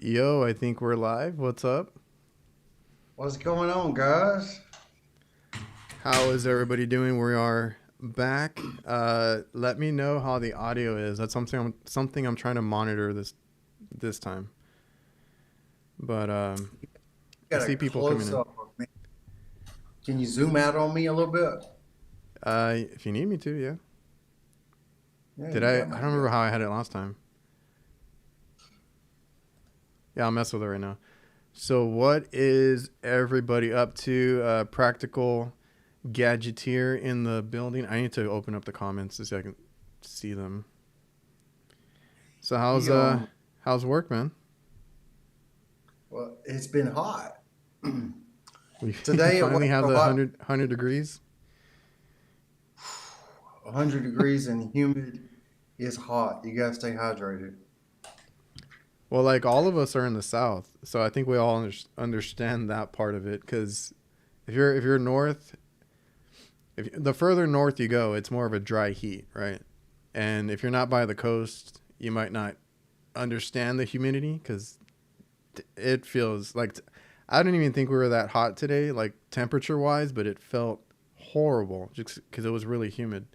Yo, I think we're live. What's up? What's going on, guys? How is everybody doing? We are back. Let me know how the audio is. That's something I'm trying to monitor this time. But I Got a see people coming close in. up of me. Can you zoom out on me a little bit? If you need me to, yeah. Yeah, Did you I? got I me don't remember good. how I had it last time. Yeah, I'll mess with it right now. So, what is everybody up to? Practical gadgeteer in the building. I need to open up the comments so I can see them. So, He how's work, man? well, it's been hot. We Today it finally wasn't have so the hot. 100 degrees. 100 degrees and humid. It's hot. You gotta stay hydrated. Well, like all of us are in the south, so I think we all understand that part of it. Because if you're north, if the further north you go, it's more of a dry heat, right? And if you're not by the coast, you might not understand the humidity because it feels like I don't even think we were that hot today, like temperature wise, but it felt horrible just because it was really humid.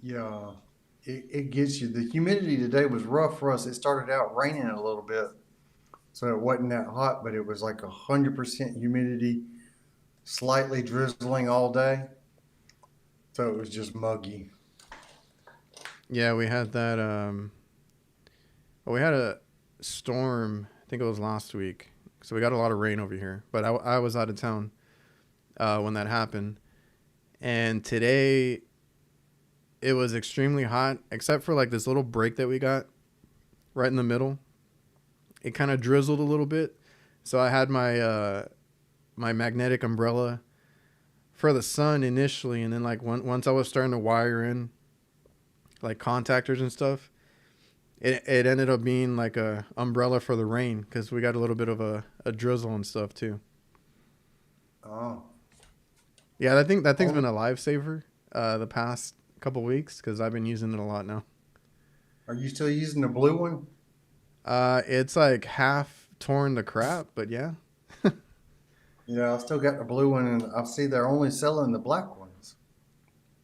Yeah, it gets you. The humidity today was rough for us. It started out raining a little bit, so it wasn't that hot, but it was like 100% humidity, slightly drizzling all day. So it was just muggy. Yeah, we had that. We had a storm. I think it was last week, so we got a lot of rain over here. But I was out of town when that happened, and today it was extremely hot, except for like this little break that we got right in the middle. It kind of drizzled a little bit, so I had my magnetic umbrella for the sun initially, and then like once I was starting to wire in like contactors and stuff, it ended up being like a umbrella for the rain because we got a little bit of a drizzle and stuff too. Oh, Yeah, that thing's only been a lifesaver the past couple weeks because I've been using it a lot now. Are you still using the blue one? It's like half torn to crap, but yeah. Yeah, I still got the blue one, and I see they're only selling the black ones.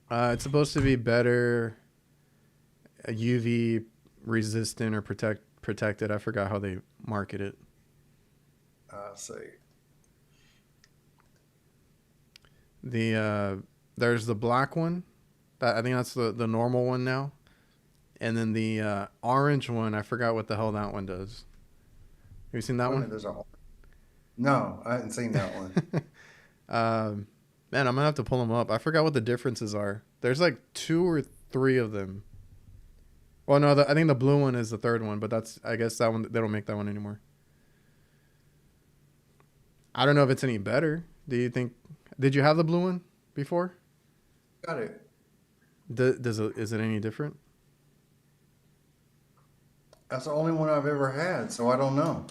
It's supposed to be better UV resistant or protected. I forgot how they market it. I see. There's the black one. I think that's the normal one now. And then the orange one, I forgot what the hell that one does. Have you seen that Wait a one? minute, no, I hadn't seen that one. um, Man, I'm gonna have to pull them up. I forgot what the differences are. There's like two or three of them. Well, no, I think the blue one is the third one, but I guess that one they don't make that one anymore. I don't know if it's any better. Do you think? Did you have the blue one before? Got it. Is it any different? That's the only one I've ever had, so I don't know.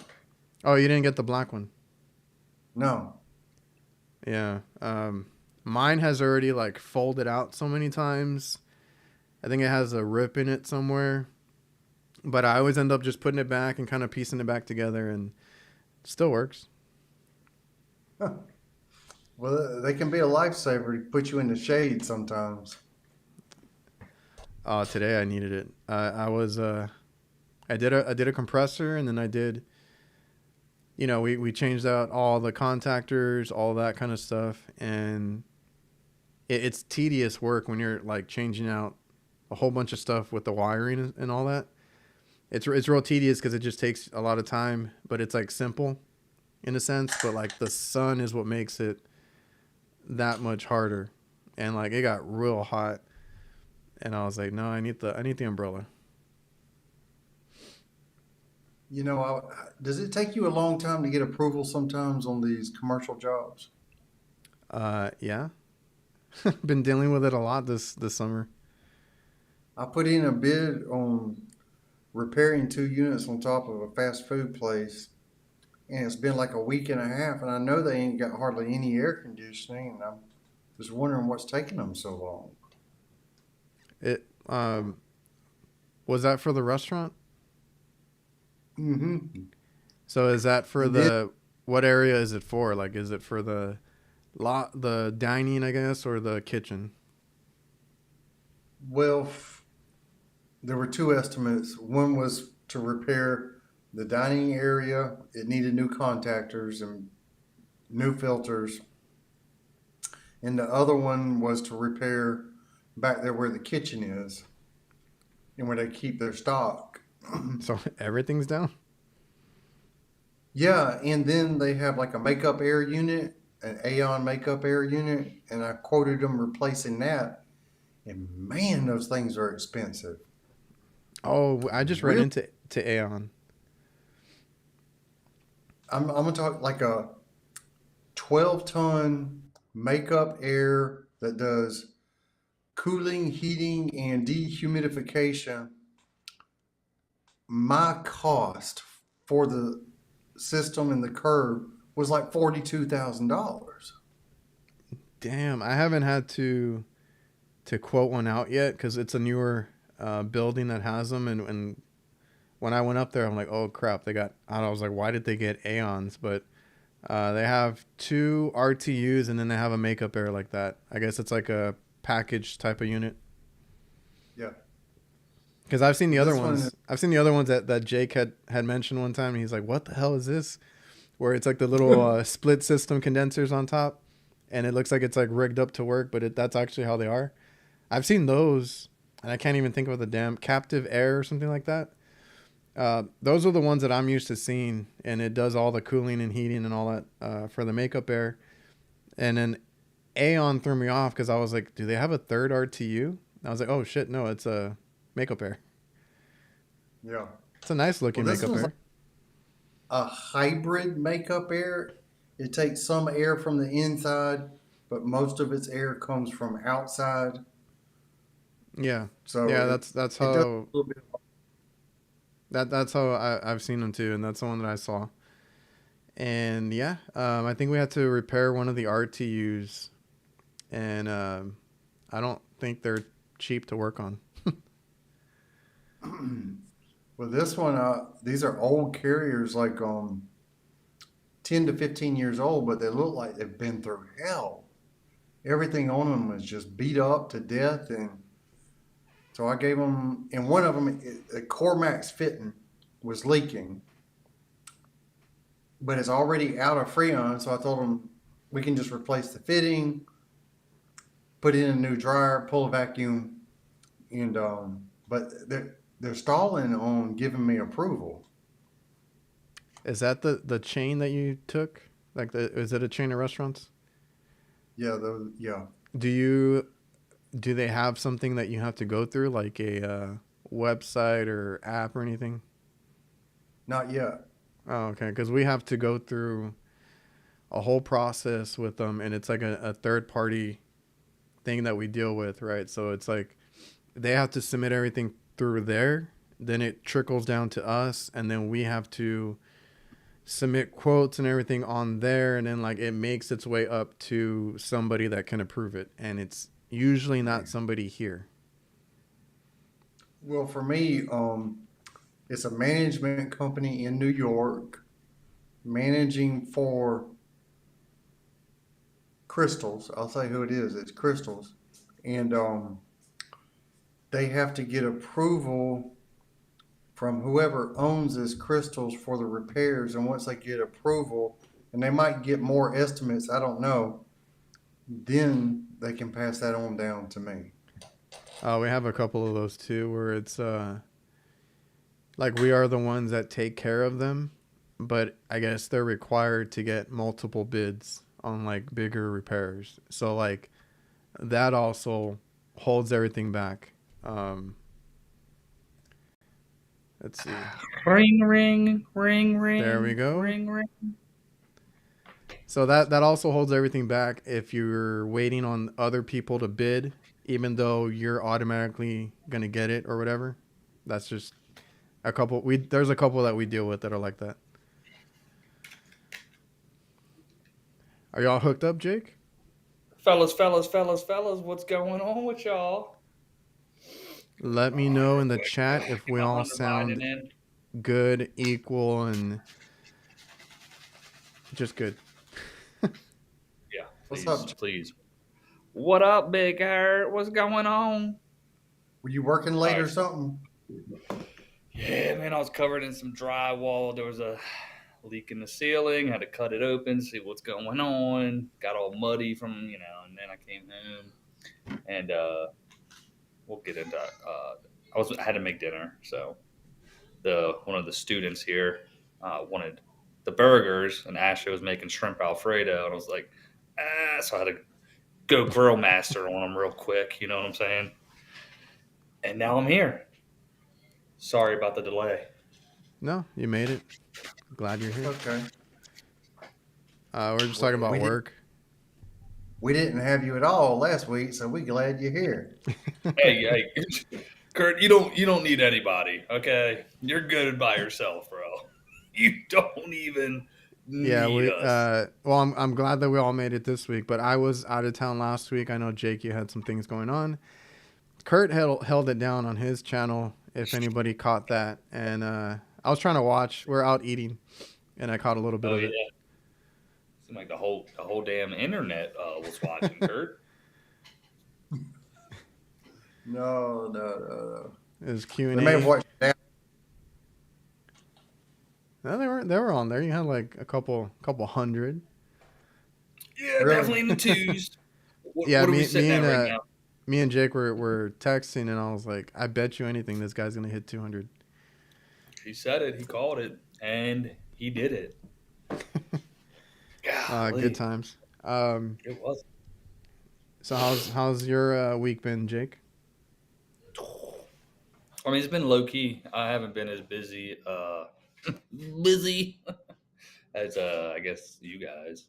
Oh, you didn't get the black one. No. Yeah. Mine has already like folded out so many times. I think it has a rip in it somewhere. But I always end up just putting it back and kind of piecing it back together, and it still works. Well, they can be a lifesaver to put you in the shade sometimes. Today I needed it. I did a compressor, and then I did. We changed out all the contactors, all that kind of stuff, and it's tedious work when you're like changing out a whole bunch of stuff with the wiring and all that. It's real tedious because it just takes a lot of time, but it's like simple in a sense. But like the sun is what makes it that much harder, and like it got real hot, and I was like, no, I need the umbrella. Does it take you a long time to get approval sometimes on these commercial jobs? Yeah, been dealing with it a lot this summer. I put in a bid on repairing 2 units on top of a fast food place, and it's been like a week and a half, and I know they ain't got hardly any air conditioning, and I'm just wondering what's taking them so long. It Was that for the restaurant? Mm-hmm. So is that for And then, what area is it for? Like, is it for the dining, I guess, or the kitchen? well, there were two estimates. One was to repair the dining area. It needed new contactors and new filters. And the other one was to repair back there where the kitchen is and where they keep their stock. So everything's down. Yeah, and then they have like a makeup air unit, an Aeon makeup air unit, and I quoted them replacing that. And man, those things are expensive. Oh, I just ran Real, into Aeon. I'm gonna talk like a 12-ton makeup air that does cooling, heating, and dehumidification. My cost for the system and the curve was like $42,000. Damn, I haven't had to quote one out yet because it's a newer building that has them. And when I went up there, I'm like, oh crap, they got. I was like, why did they get Aeons? But they have two RTUs and then they have a makeup air like that. I guess it's like a package type of unit. Yeah. Because I've seen the other This one, ones. I've seen the other ones that Jake had mentioned one time. And he's like, what the hell is this? Where it's like the little split system condensers on top, and it looks like it's like rigged up to work, but that's actually how they are. I've seen those, and I can't even think of the damn captive air or something like that. Those are the ones that I'm used to seeing, and it does all the cooling and heating and all that for the makeup air. And then Aeon threw me off because I was like, do they have a third RTU? I was like, oh shit, no, it's a makeup air. yeah. It's a nice Well, looking this makeup one's air. like a hybrid makeup air. It takes some air from the inside, but most of its air comes from outside. Yeah, So yeah, it, that's it does how a little bit. that's how I've seen them too, and that's the one that I saw. And yeah, I think we had to repair one of the RTUs, and I don't think they're cheap to work on. Well, this one, these are old carriers, like 10 to 15 years old, but they look like they've been through hell. Everything on them was just beat up to death, and so I gave them. And one of them, the Cormax fitting was leaking, but it's already out of Freon. So I told them we can just replace the fitting, put in a new dryer, pull a vacuum, and but they're stalling on giving me approval. Is that the chain that you took? Like, is it a chain of restaurants? Yeah, those, yeah, Do you do they have something that you have to go through, like a website or app or anything? not yet. Oh, okay. Because we have to go through a whole process with them, and it's like a third party thing that we deal with, right? So it's like they have to submit everything through there, then it trickles down to us, and then we have to submit quotes and everything on there, and then like it makes its way up to somebody that can approve it, and it's usually not somebody here. Well, for me, it's a management company in New York managing for Crystals. I'll say who it is. It's Crystals, and they have to get approval from whoever owns this Crystals for the repairs. And once they get approval, and they might get more estimates, I don't know, then they can pass that on down to me. We have a couple of those too, where it's like we are the ones that take care of them, but I guess they're required to get multiple bids on like bigger repairs. So like that also holds everything back. Um, let's see. Ring, ring, ring, There we ring, go. ring, ring. So that also holds everything back if you're waiting on other people to bid, even though you're automatically gonna get it or whatever. That's just a couple. There's a couple that we deal with that are like that. Are y'all hooked up, Jake? Fellas, what's going on with y'all? Let me Oh, know here, in the quick. chat if Get we my all underbinding sound in. good, equal, and just good. Yeah, What's please, up? please. What up, Big Heart? What's going on? Were you working All late right. or something? Yeah, man, I was covered in some drywall. There was a leak in the ceiling. Had to cut it open, see what's going on. Got all muddy from, and then I came home and we'll get into I had to make dinner, so one of the students here wanted the burgers, and Ashley was making shrimp Alfredo, and I was like, so I had to go grill master on them real quick. You know what I'm saying? And now I'm here. Sorry about the delay. No, you made it. Glad you're It's here. okay. We're just talking about We didn't work. we didn't have you at all last week, so we're glad you're here. Hey, Kurt, you don't need anybody. Okay, you're good by yourself, bro. You don't even Yeah, need us. well, I'm glad that we all made it this week, but I was out of town last week. I know Jake, you had some things going on. Kurt held it down on his channel, if anybody caught that. And I was trying to watch. We're out eating, and I caught a little bit Oh of yeah, it. seemed like the whole damn internet was watching, Kurt. No. It was Q and They may have A. watched that. No, they were on there. You had like a couple hundred. Yeah, Really? definitely in the twos. Yeah, What are we sitting at right now? me and Jake were texting, and I was like, I bet you anything this guy's gonna hit 200. He said it. He called it, and he did it. Golly, Good times. it was. So how's your week been, Jake? I mean, it's been low key. I haven't been as busy, busy as I guess you guys.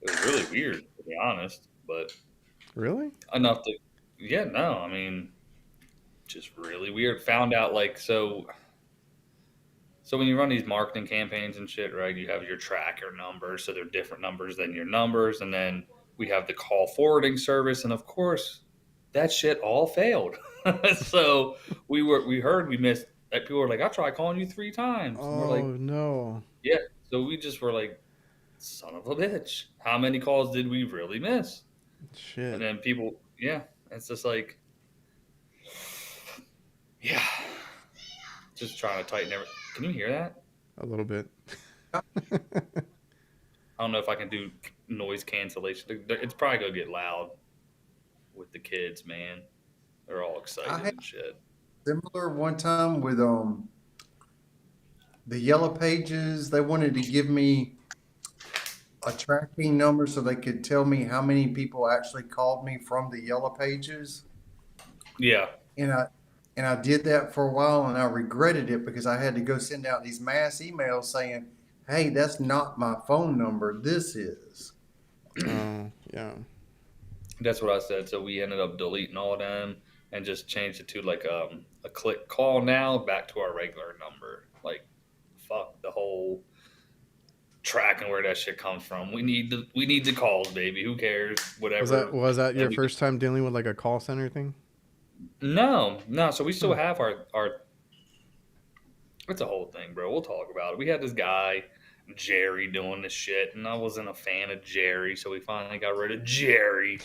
It was really weird, to be honest, but Really? enough to. Yeah, no, I mean, just really weird. Found out like so. So when you run these marketing campaigns and shit, right? You have your tracker numbers, so they're different numbers than your numbers, and then we have the call forwarding service, and of course, that shit all failed. So we heard we missed. Like, people were like, "I tried calling you 3 times," and we're like, Oh no. "Yeah." So we just were like, "Son of a bitch! How many calls did we really miss?" And Shit. then people, yeah, it's just like, yeah, just trying to tighten everything. Can you hear that? A little bit. I don't know if I can do noise cancellation. It's probably gonna get loud with the kids, man. They're all I excited had and shit. similar one time with the yellow pages. They wanted to give me a tracking number so they could tell me how many people actually called me from the yellow pages. Yeah, And I did that for a while and I regretted it because I had to go send out these mass emails saying, "Hey, that's not my phone number. This is." Oh yeah. that's what I said. So we ended up deleting all of them and just changed it to like a click call now back to our regular number. Like, fuck the whole tracking where that shit comes from. We need the calls, baby. Who cares? Was that Whatever. was that And your first time dealing with like a call center thing? no. So we still Hmm. have our. It's a whole thing, bro. We'll talk about it. We had this guy, Jerry, doing this shit, and I wasn't a fan of Jerry, so we finally got rid of Jerry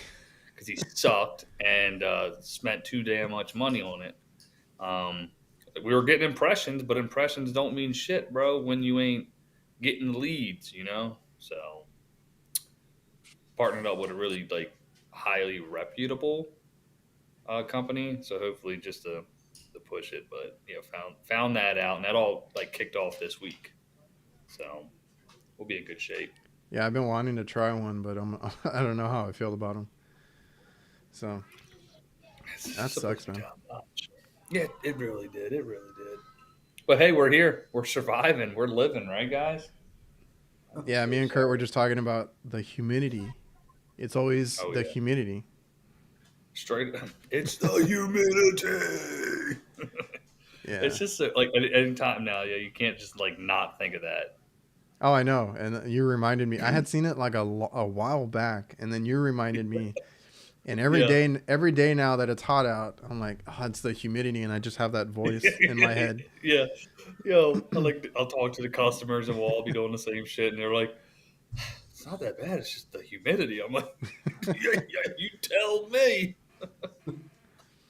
because he sucked and spent too damn much money on it. Um, we were getting impressions, but impressions don't mean shit, bro, when you ain't getting leads, you know? So partnered up with a really like highly reputable company. So hopefully just to push it, but found that out, and that all like kicked off this week. So we'll be in good shape. Yeah, I've been wanting to try one, but I don't know how I feel about them. So that It's supposed sucks, to be man. top notch. Yeah, it really did. It really did. But hey, we're here. We're surviving. We're living, right, guys? Yeah, me So and Kurt were sorry. just talking about the humidity. It's always Oh the yeah, humidity. straight. It's the humidity. Yeah. It's just like at any time now. Yeah, you can't just like not think of that. Oh, I know. And you reminded me. I had seen it like a while back, and then you reminded me. And Yeah. every day now that it's hot out, I'm like, oh, it's the humidity, and I just have that voice in my head. Yeah. Yo, I'll talk to the customers and we'll all be doing the same shit, and they're like, "It's not that bad. It's just the humidity." I'm like, "Yeah, yeah, you tell me."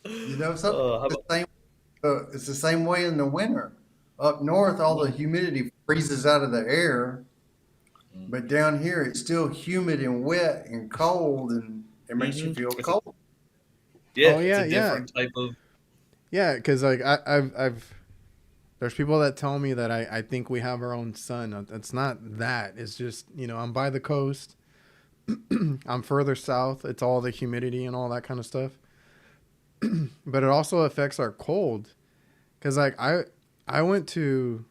You know, something How about? it's the same way in the winter. Up north, all the humidity freezes out of the air, but down here it's still humid and wet and cold, and it makes you feel It's a, cold. yeah, Oh it's yeah, a yeah, different type of. yeah. Because like I've there's people that tell me that I think we have our own sun. It's not that. It's just I'm by the coast. I'm further south. It's all the humidity and all that kind of stuff. But it also affects our cold. Cause like I went to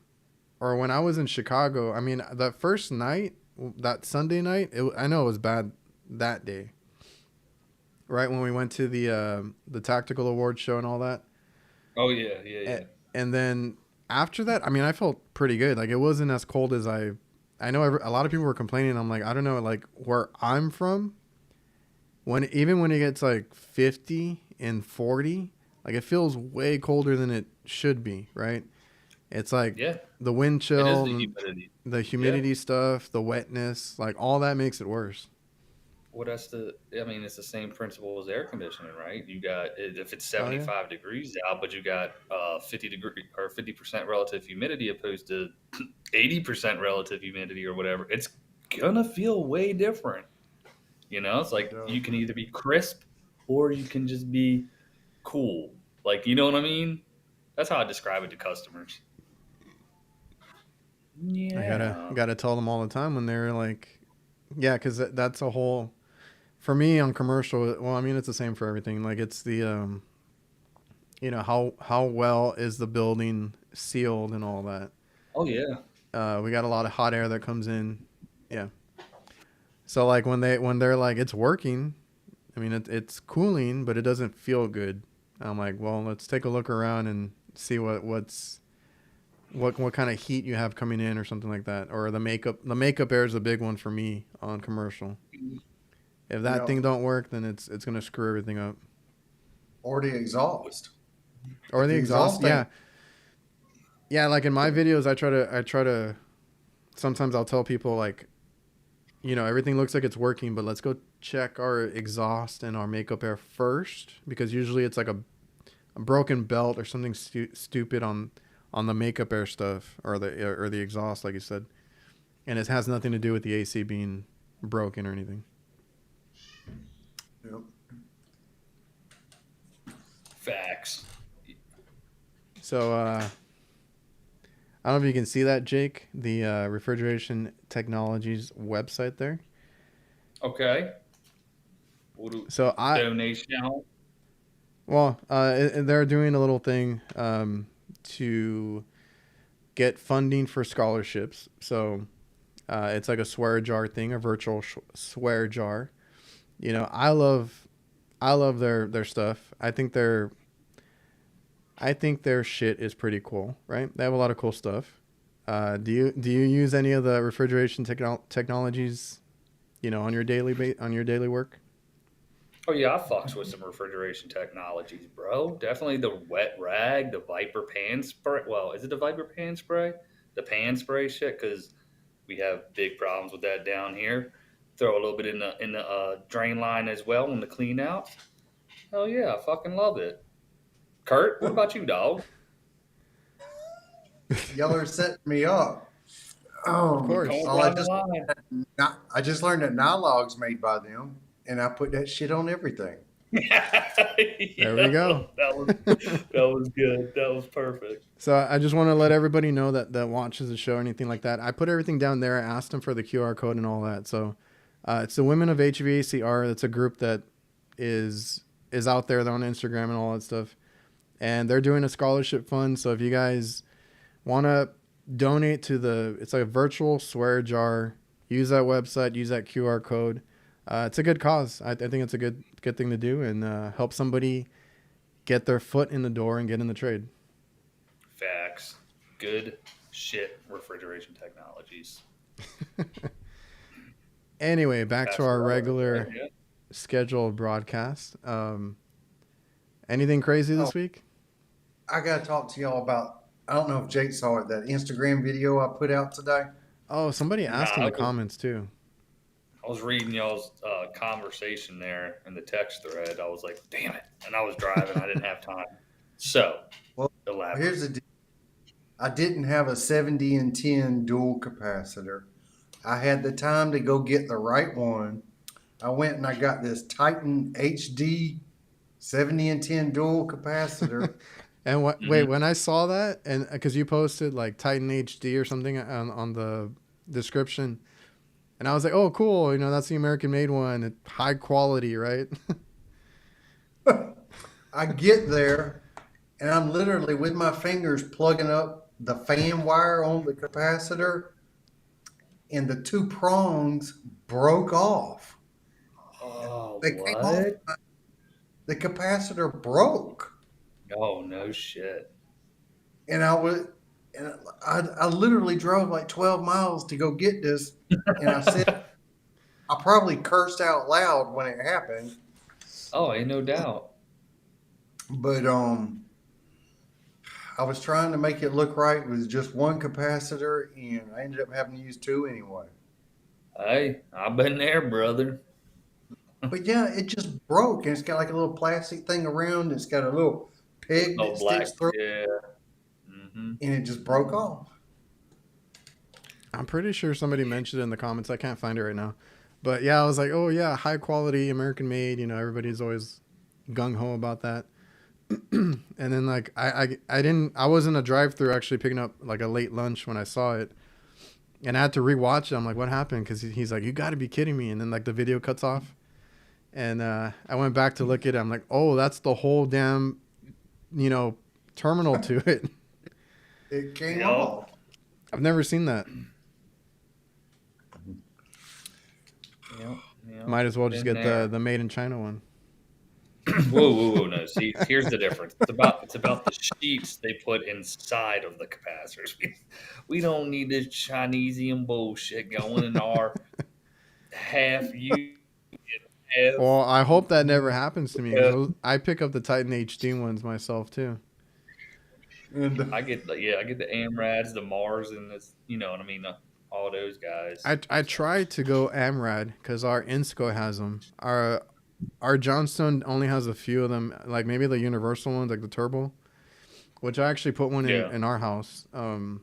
or when I was in Chicago. I mean that first night, that Sunday night. I know it was bad that day. Right when we went to the tactical award show and all that. Oh yeah, yeah, A- yeah. And then after that, I mean, I felt pretty good. Like it wasn't as cold as I know a lot of people were complaining. I'm like, I don't know, like where I'm from, even when it gets like 50 and 40, like it feels way colder than it should be, right? It's like Yeah, the wind it is chill, the humidity. the Yeah. humidity stuff, the wetness, like all that makes it worse. Well, I mean, it's the same principle as air conditioning, right? You got, if it's Oh yeah. 75 degrees out, but you got 50 degree or 50% relative humidity opposed to 80% relative humidity or whatever, it's gonna feel way different. It's It like does. you can either be crisp or you can just be cool. Like, you know what I mean? That's how I describe it to customers. I gotta Yeah. gotta tell them all the time when they're like, yeah, because that's a whole for me on commercial. Well, I mean, it's the same for everything. Like it's the how well is the building sealed and all that. Oh yeah. We got a lot of hot air that comes in. Yeah. So like when they're like it's working, I mean it's cooling, but it doesn't feel good. I'm like, well, let's take a look around and see what kind of heat you have coming in or something like that. Or the makeup air is a big one for me on commercial. If that Yeah. thing don't work, then it's gonna screw everything up. Or the exhaust. Or If the the exhaust, exhaust yeah, ain't yeah. Like in my videos, I try to. Sometimes I'll tell people like, everything looks like it's working, but let's go check our exhaust and our makeup air first because usually it's like a broken belt or something stupid on the makeup air stuff or the exhaust, like you said, and it has nothing to do with the AC being broken or anything. yep. Facts. So I don't know if you can see that, Jake, the Refrigeration Technologies website there. Okay. We'll do So donation. they're doing a little thing to get funding for scholarships. So it's like a swear jar thing, a virtual swear jar. I love their stuff. I think their shit is pretty cool, right? They have a lot of cool stuff. Do you use any of the refrigeration technologies, on your daily work? Oh yeah, I fucks with some refrigeration technologies, bro. Definitely the wet rag, the Viper pan spray. Well, is it the Viper pan spray? The pan spray shit, because we have big problems with that down here. Throw a little bit in the drain line as well on the clean out. Hell yeah, I fucking love it. Kurt, what about you, dog? Y'all are setting me up. Of We're course. going Well, I down the just line. I just learned that Nylog's made by them, and I put that shit on everything. There we go. That was good. That was perfect. So I just want to let everybody know that watches the show or anything like that. I put everything down there. I asked them for the QR code and all that. So it's the Women of HVACR. That's a group that is out there. They're on Instagram and all that stuff. And they're doing a scholarship fund. So if you guys want to donate to it's like a virtual swear jar. Use that website. Use that QR code. It's a good cause. I think it's a good thing to do and help somebody get their foot in the door and get in the trade. Facts. Good shit. Refrigeration technologies. Anyway, back to That's our what I like, regular right? Yeah. scheduled broadcast. Anything crazy Oh, this week? I got to talk to y'all about. I don't know if Jake saw it. That Instagram video I put out today. Oh, somebody Nah, asked in the comments too. I was reading y'all's conversation there in the text thread. I was like, damn it. And I was driving. I didn't have time. So, Well, elaborate. here's the deal. I didn't have a 70 and 10 dual capacitor. I had the time to go get the right one. I went and I got this Titan HD 70 and 10 dual capacitor. And what? Wait, Mm-hmm. when I saw that, and because you posted like Titan HD or something on the description, and I was like, oh, cool. You know, that's the American made one. High quality, right? I get there and I'm literally with my fingers plugging up the fan wire on the capacitor, and the two prongs broke off. Oh, They came off. what? The capacitor broke, Oh, no shit. and I literally drove like 12 miles to go get this, and I probably cursed out loud when it happened, Oh, ain't no doubt. but I was trying to make it look right with just one capacitor, and I ended up having to use two anyway. Hey, I've been there, brother. But yeah, it just broke, and it's got like a little plastic thing around. It's got a little peg Oh, that black. sticks through, Yeah. Mm-hmm. and it just broke off. I'm pretty sure somebody mentioned it in the comments. I can't find it right now. But yeah, I was like, oh yeah, high quality, American made. You know, everybody's always gung ho about that. And then like I wasn't a drive through actually picking up like a late lunch when I saw it, and I had to rewatch it. I'm like, what happened? Because he's like, you got to be kidding me. And then like the video cuts off, and I went back to look at it. I'm like, oh, that's the whole damn, you know, terminal to it. It came Yep. off. I've never seen that. Yep. Might as well just Been get there. the made in China one. Whoa! No, see, here's the difference. It's about the sheets they put inside of the capacitors. We don't need this Chinesian bullshit going in our half U half. Well, I hope that never happens to me because I pick up the Titan HD ones myself too. And I get the AMRADs, the Mars, and this. You know what I mean? All those guys. I tried to go AMRAD because our Insco has them. Our Johnstone only has a few of them, like maybe the universal ones, like the turbo, which I actually put one Yeah. in our house. And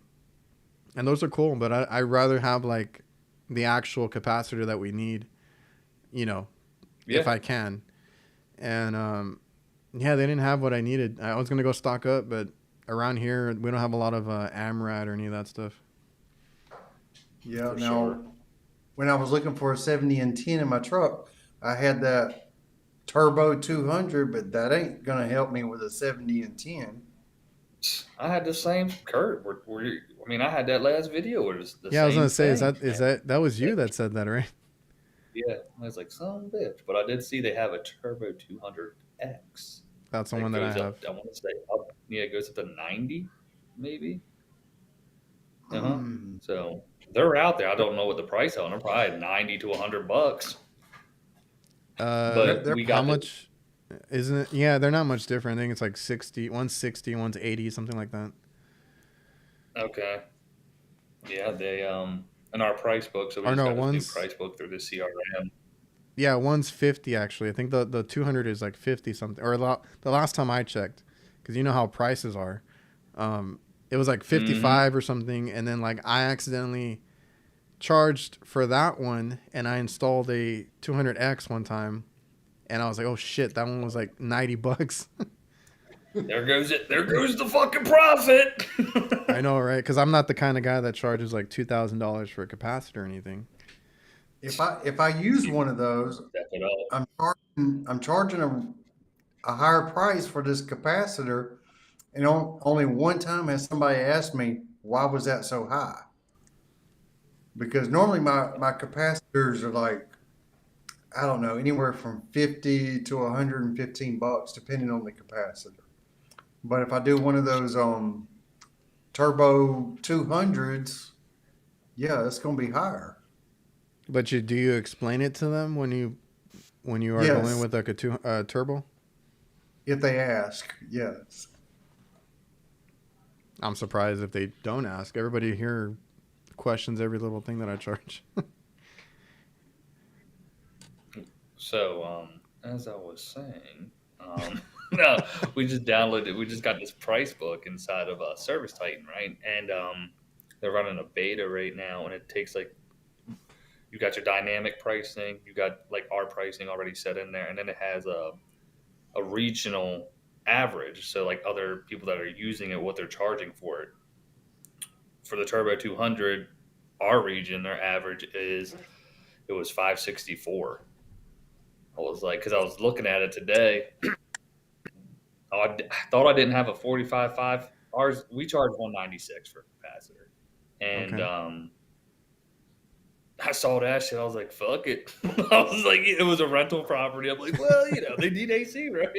those are cool, but I rather have like the actual capacitor that we need, you know, if Yeah. I can. And yeah, they didn't have what I needed. I was gonna go stock up, but around here we don't have a lot of AMRAD or any of that stuff. yeah, For now sure. when I was looking for a 70 and 10 in my truck, I had that Turbo 200, but that ain't gonna help me with a 70 and 10. I had the same Kurt. I mean, I had that last video. It was the Yeah, I was same gonna say, thing. that was you that said that, right? Yeah, I was like, son of a bitch. But I did see they have a Turbo 200X That's the that one that I goes have. up. I want to say up. Yeah, it goes up to 90, maybe. Uh huh. Mm. So they're out there. I don't know what the price on them. Probably 90 to $100. But They're we How got the much isn't it? Yeah, they're not much different. I think it's like 60, one's 60, one's 80, something like that. okay. Yeah, they in our price book. So we Or just no, got this new one's price book through the CRM. yeah, one's 50 actually. I think the 200 is like 50 something. Or the last time I checked, because you know how prices are. It was like Mm-hmm. 55 or something, and then like I accidentally charged for that one, and I installed a 200X one time, and I was like, oh shit, that one was like $90. There goes it. There goes the fucking profit. I know, right? Because I'm not the kind of guy that charges like $2,000 for a capacitor or anything. if I use one of those, Step it up. I'm charging a higher price for this capacitor, and only one time has somebody asked me why was that so high? Because normally my capacitors are like, I don't know, anywhere from 50 to 115 bucks depending on the capacitor. But if I do one of those turbo 200s, yeah, it's going to be higher. But do you explain it to them when you when you are going Yes, with like a turbo? if they ask, yes. I'm surprised if they don't ask. Everybody here questions every little thing that I charge. So, as I was saying, no, we just downloaded. We just got this price book inside of Service Titan, right? And they're running a beta right now, and it takes like you got your dynamic pricing, you got like our pricing already set in there, and then it has a regional average. So like other people that are using it, what they're charging for it. For the Turbo 200, our region, their average is it was 564. I was like, because I was looking at it today. I thought I didn't have a 45.5. Ours, we charge 196 for capacitor. And Okay. I saw that shit. I was like, fuck it. I was like, it was a rental property. I'm like, well, they need AC, right?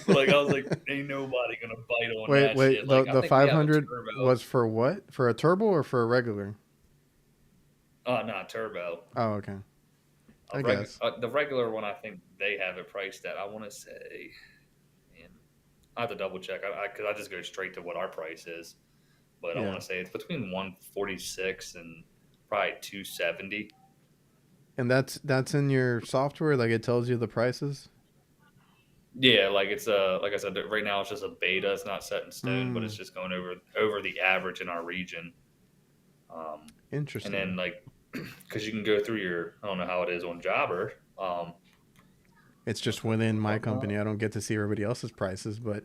Like, I was like, ain't nobody going to bite on Wait, that wait. shit. Like, I The think we have a 500 turbo. was for what? For a turbo or for a regular? Not turbo. Oh, okay. I guess. The regular one, I think they have it priced at, I want to say, man, I have to double check. Because I just go straight to what our price is. But I Yeah. want to say it's between 146 and probably 270. And that's in your software, like it tells you the prices. Yeah, like it's like I said, right now it's just a beta. It's not set in stone, but it's Mm, just going over the average in our region. And interesting. then like because you can go through your I don't know how it is on Jobber. It's just And within my whatnot. company. I don't get to see everybody else's prices, but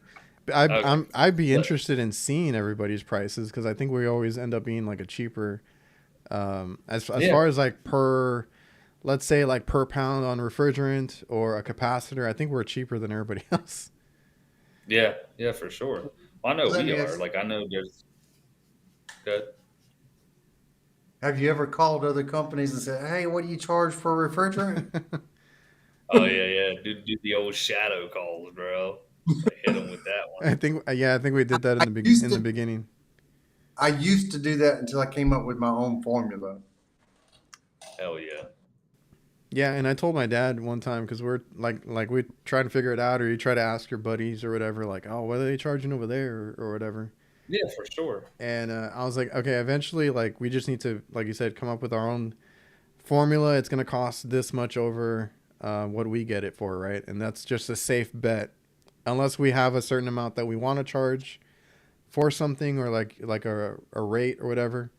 Okay, I'd be but interested in seeing everybody's prices because I think we always end up being like a cheaper, as yeah, far as like per, let's say like per pound on refrigerant or a capacitor. I think we're cheaper than everybody else. yeah, for sure. Well, I know Let we me are. ask, Like I know there's good. have you ever called other companies and said, "Hey, what do you charge for refrigerant?" Oh yeah, do the old shadow calls, bro. Like, hit them with that one. I think yeah, I think we did that I used in the to beginning. I used to do that until I came up with my own formula. Hell yeah. Yeah, and I told my dad one time because we're like we try to figure it out, or you try to ask your buddies or whatever, like, oh, what are they charging over there or whatever. Yeah, for sure. And I was like, okay, eventually, like, we just need to, like you said, come up with our own formula. It's gonna cost this much over what we get it for, right? And that's just a safe bet, unless we have a certain amount that we want to charge for something, or like a rate or whatever.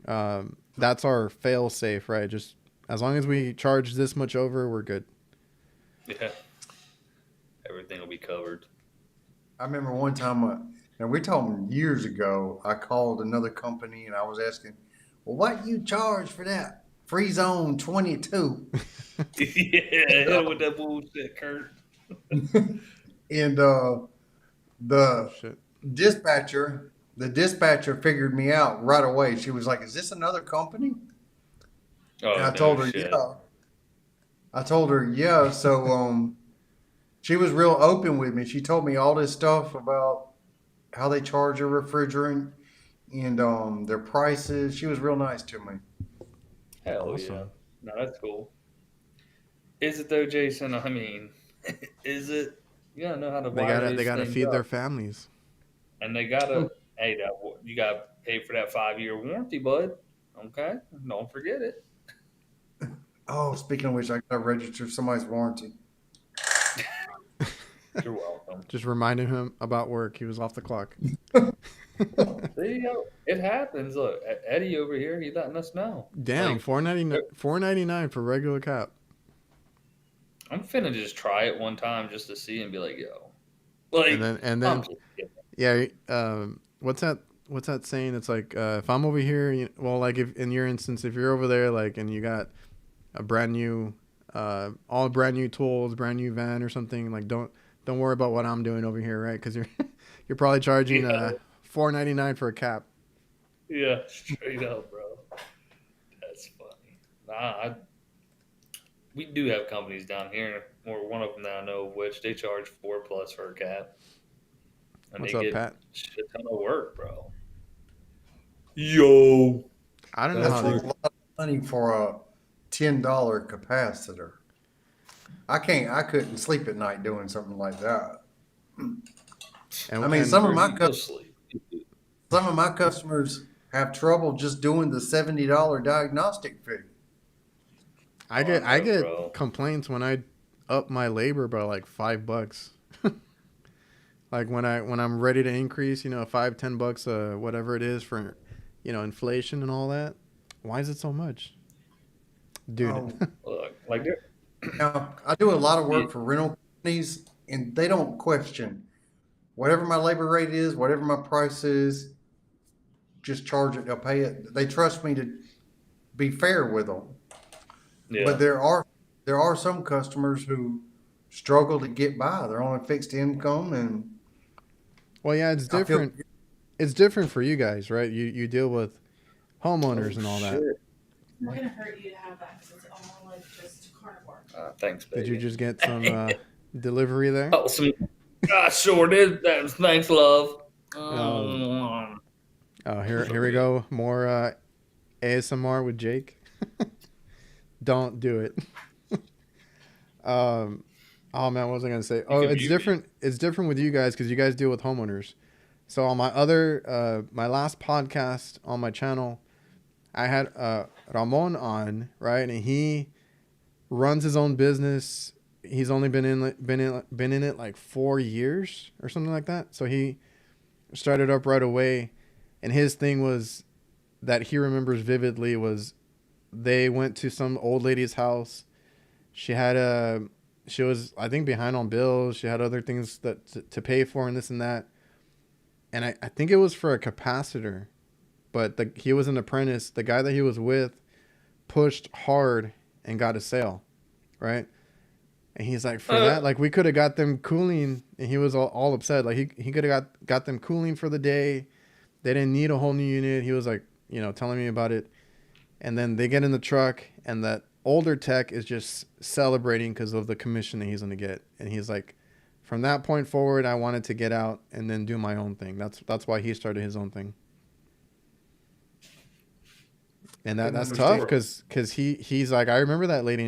That's our fail safe, right? Just as long as we charge this much over, we're good. Yeah, everything will be covered. I remember one time, and we're talking years ago, I called another company and I was asking, "Well, what do you charge for that free zone 22?" Yeah, hit him with that bullshit, Kurt. And Oh the shit. the dispatcher figured me out right away. She was like, "Is this another company?" And Oh I no told her, shit. "Yeah." I told her, "Yeah." So she was real open with me. She told me all this stuff about how they charge a refrigerant and their prices. She was real nice to me. Hell yeah. Awesome. No, that's cool. Is it though, Jason? I mean, is it? You gotta know how to wire They those gotta things feed their up, families. and they gotta. Hey, you gotta pay for that 5 year warranty, bud. Okay, don't forget it. Oh, speaking of which, I got to register somebody's warranty. You're welcome. Just reminding him about work. He was off the clock. See, it happens. Look, Eddie over here, he letting us know. Damn, Like, 4.99 for regular cap. I'm finna just try it one time just to see and be like, yo, And like, then I'm just kidding. yeah, what's that saying? It's like if I'm over here, well, like if in your instance, if you're over there, like, and you got a brand new, all brand new tools, brand new van or something, like don't worry about what I'm doing over here, right? Because you're you're probably charging Yeah, 4.99 for a cap. yeah, straight up, bro. That's funny. We do have companies down here, or one of them that I know of which they charge 4 plus for a cap, and What's they up, get Pat? shit ton of work, bro. Yo, I don't know That's how a that's they. lot of money for a $10 capacitor. I couldn't sleep at night doing something like that. I mean, And You'll sleep. some of my customers have trouble just doing the $70 diagnostic fee. I Oh, get I no, get bro. complaints when I up my labor by like $5. Like when I'm ready to increase, 5, $10, whatever it is for, inflation and all that. Why is it so much, dude? Oh, Look, like there- now I do a lot of yeah, work for rental companies, and they don't question whatever my labor rate is, whatever my price is. Just charge it. They'll pay it. They trust me to be fair with them. yeah. But there are some customers who struggle to get by. They're on a fixed income, and Well, yeah, it's I feel different. It's different for you guys, right? You deal with Oh homeowners and all that. shit. Not gonna hurt you to have that because it's all like just carnivore. Thanks, Did you baby. just get some delivery there? Oh, some. I sure did. Thanks, love. Oh, here we go. More ASMR with Jake. Don't do it. Oh man, what was I gonna say? You Oh, can it's mute me. different. It's different with you guys because you guys deal with homeowners. So on my other, my last podcast on my channel, I had Ramon on, right, and he runs his own business. He's only been in it like 4 years or something like that. So he started up right away, and his thing was that he remembers vividly was they went to some old lady's house. She had she was, I think, behind on bills. She had other things that to pay for and this and that. And I think it was for a capacitor, but he was an apprentice. The guy that he was with pushed hard and got a sale, right? And he's like, for that, like we could have got them cooling, and he was all upset. Like he could have got them cooling for the day. They didn't need a whole new unit. He was like, telling me about it. And then they get in the truck, and that older tech is just celebrating because of the commission that he's going to get. And he's like, from that point forward, I wanted to get out and then do my own thing. That's why he started his own thing. And that's tough because he's like, I remember that lady,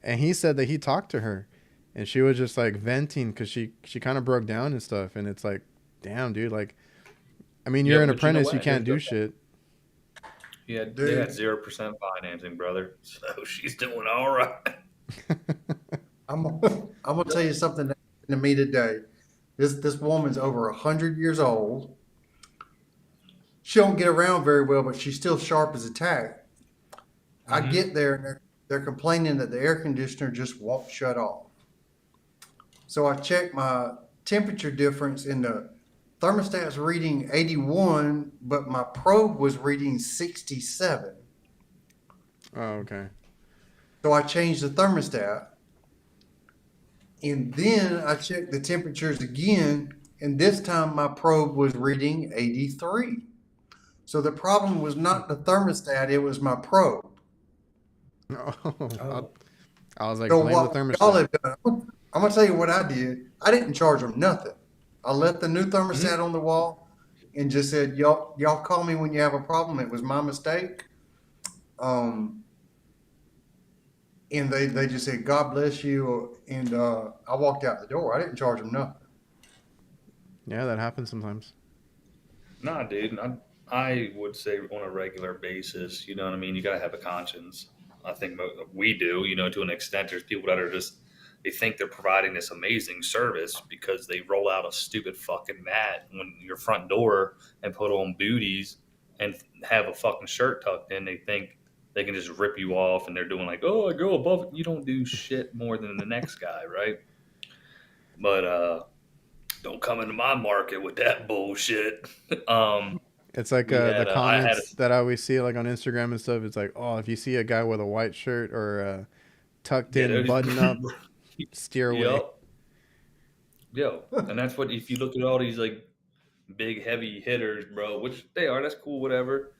and he said that he talked to her, and she was just like venting because she kind of broke down and stuff. And it's like, damn, dude, like, I mean, you're an But you know apprentice, you what? can't do shit. They had dude, 0% financing, brother. So she's doing all right. I'm gonna tell you something that happened to me today. This woman's over 100 years old. She don't get around very well, but she's still sharp as a tack. I Mm-hmm. get there and they're complaining that the air conditioner just won't shut off. So I check my temperature difference in the thermostat's reading 81, but my probe was reading 67. Oh, okay. So I changed the thermostat. And then I checked the temperatures again, and this time my probe was reading 83. So the problem was not the thermostat, it was my probe. Oh, I was like, So blame the what y'all thermostat. have done, I'm gonna tell you what I did. I didn't charge them nothing. I left the new thermostat on the wall and just said, y'all call me when you have a problem. It was my mistake. And they just said, God bless you. And I walked out the door. I didn't charge them nothing. Yeah, that happens sometimes. Nah, dude. I would say on a regular basis, you know what I mean? You got to have a conscience. I think we do, to an extent. There's people that are just, they think they're providing this amazing service because they roll out a stupid fucking mat when your front door and put on booties and have a fucking shirt tucked in. They think they can just rip you off and they're doing like, oh, I go above it. You don't do shit more than the next guy, right? But don't come into my market with that bullshit. It's like we the had I had a comments that I always see like on Instagram and stuff. It's like, oh, if you see a guy with a white shirt or a tucked yeah, in button up, steer away. yep, yo, and that's what if you look at all these like big heavy hitters, bro, which they are, that's cool, whatever.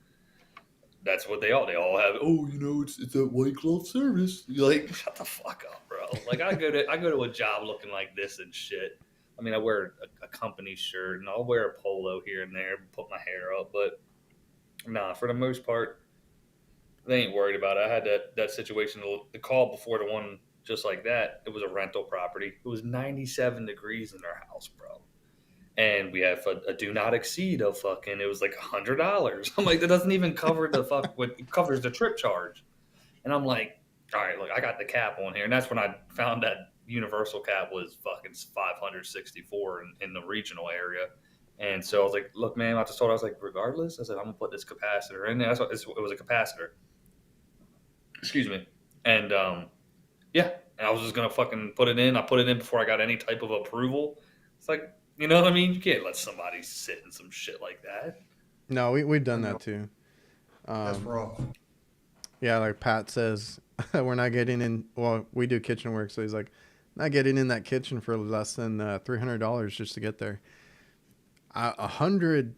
That's what they all. They all have. Oh, it's that white glove service. You're like, shut the fuck up, bro. Like I go to a job looking like this and shit. I mean, I wear a company shirt and I'll wear a polo here and there, put my hair up, but nah, for the most part, they ain't worried about it. I had that situation, the call before the one just like that. It was a rental property. It was 97 degrees in their house, bro. And we have a do not exceed of fucking, it was like $100. I'm like, that doesn't even cover the it covers the trip charge. And I'm like, all right, look, I got the cap on here. And that's when I found that universal cap was fucking 564 in the regional area. And so I was like, look, man, I just told her, I was like, regardless, I said, I'm going to put this capacitor in there. That's what it was, a capacitor. Excuse me. And yeah, and I was just going to fucking put it in. I put it in before I got any type of approval. It's like, you know what I mean? You can't let somebody sit in some shit like that. No, we've done that too. That's rough. Yeah, like Pat says, we're not getting in. Well, we do kitchen work, so he's like, not getting in that kitchen for less than $300 just to get there. 100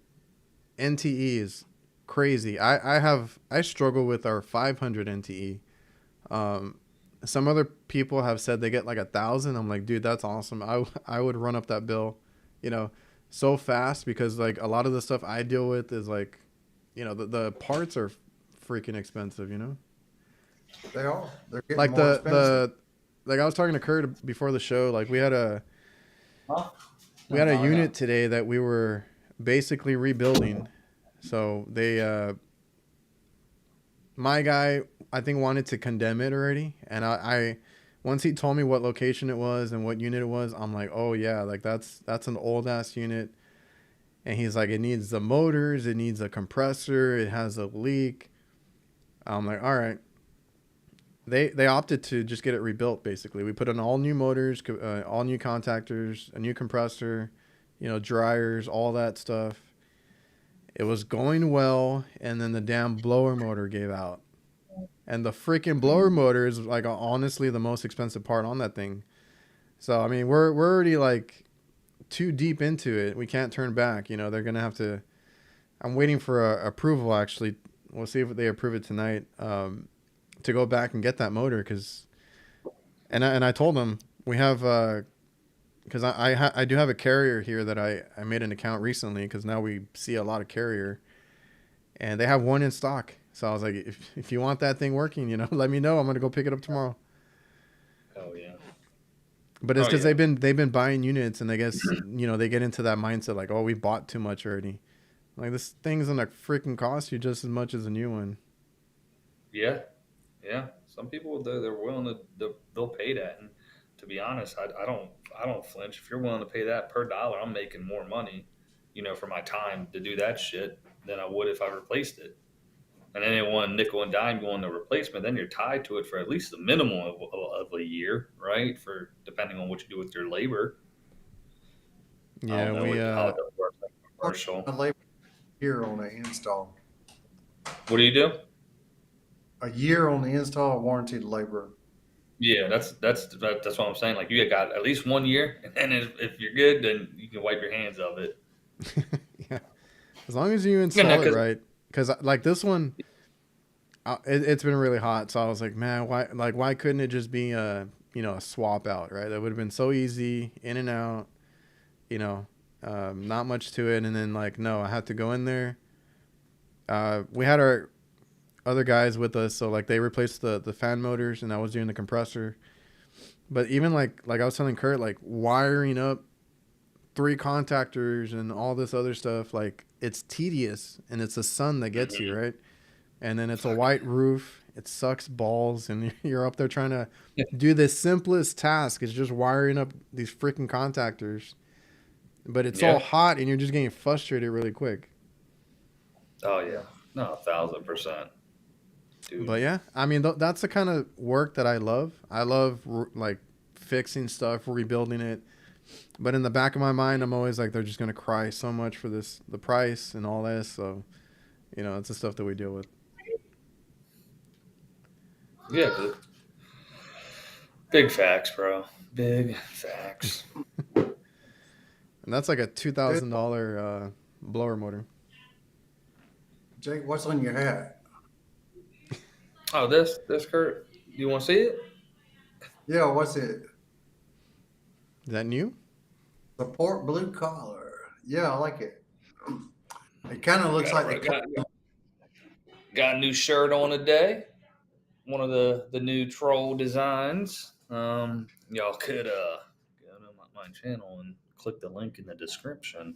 NTE is crazy. I struggle with our 500 NTE. Some other people have said they get like 1,000. I'm like, dude, that's awesome. I would run up that bill, so fast, because like a lot of the stuff I deal with is like, the parts are freaking expensive, They are. They're getting like more expensive. like I was talking to Kurt before the show. Like we had a No, unit today that we were basically rebuilding. So they my guy, I think, wanted to condemn it already, and I once he told me what location it was and what unit it was, I'm like, oh yeah, like that's an old ass unit. And he's like, it needs the motors, it needs a compressor, it has a leak. I'm like, all right. They opted to just get it rebuilt. Basically, we put in all new motors, all new contactors, a new compressor, dryers, all that stuff. It was going well, and then the damn blower motor gave out. And the freaking blower motor is like honestly the most expensive part on that thing. So I mean, we're already like too deep into it. We can't turn back. They're gonna have to. I'm waiting for approval. Actually, we'll see if they approve it tonight. To go back and get that motor, because, and I told them we have because I do have a Carrier here that I made an account recently, because now we see a lot of Carrier, and they have one in stock. So I was like, if you want that thing working, let me know. I'm gonna go pick it up tomorrow. Oh yeah. But it's because they've been buying units, and I guess they get into that mindset like, oh, we bought too much already. Like, this thing's gonna freaking cost you just as much as a new one. Yeah. Yeah. Some people, they're willing they'll pay that. And to be honest, I don't flinch. If you're willing to pay that per dollar, I'm making more money, for my time to do that shit than I would if I replaced it. And then they want nickel and dime going to replacement. Then you're tied to it for at least the minimum of a year, right? For depending on what you do with your labor. I Yeah, don't know we how it works like commercial. A labor year on the install. What do you do? A year on the install, warranted labor. Yeah, that's what I'm saying. Like, you got at least 1 year, and if you're good, then you can wipe your hands of it. yeah, as long as you install it right. Because like this one, it's been really hot, so I was like, man, why couldn't it just be a swap out, right? That would have been so easy, in and out, not much to it. And then like, no, I had to go in there. We had our other guys with us, so like they replaced the fan motors, and I was doing the compressor. But even like I was telling Kurt, like wiring up 3 contactors and all this other stuff, like it's tedious, and it's the sun that gets you, right? And then it's a white roof, it sucks balls, and you're up there trying to do the simplest task. It's just wiring up these freaking contactors, but it's all hot, and you're just getting frustrated really quick. Oh yeah, no, 1,000%. Dude. But yeah, I mean, that's the kind of work that I love. I love like fixing stuff, rebuilding it. But in the back of my mind, I'm always like, they're just gonna cry so much for the price and all this. So, it's the stuff that we deal with. Yeah, big facts, bro. Big facts. And that's like a $2,000 blower motor. Jake, what's on your hat? Oh, this Kurt. You want to see it? Yeah, what's it? Is that new? Support blue collar. Yeah, I like it. It kind of looks like got a new shirt on today. One of the new troll designs. Y'all could go to my channel and click the link in the description.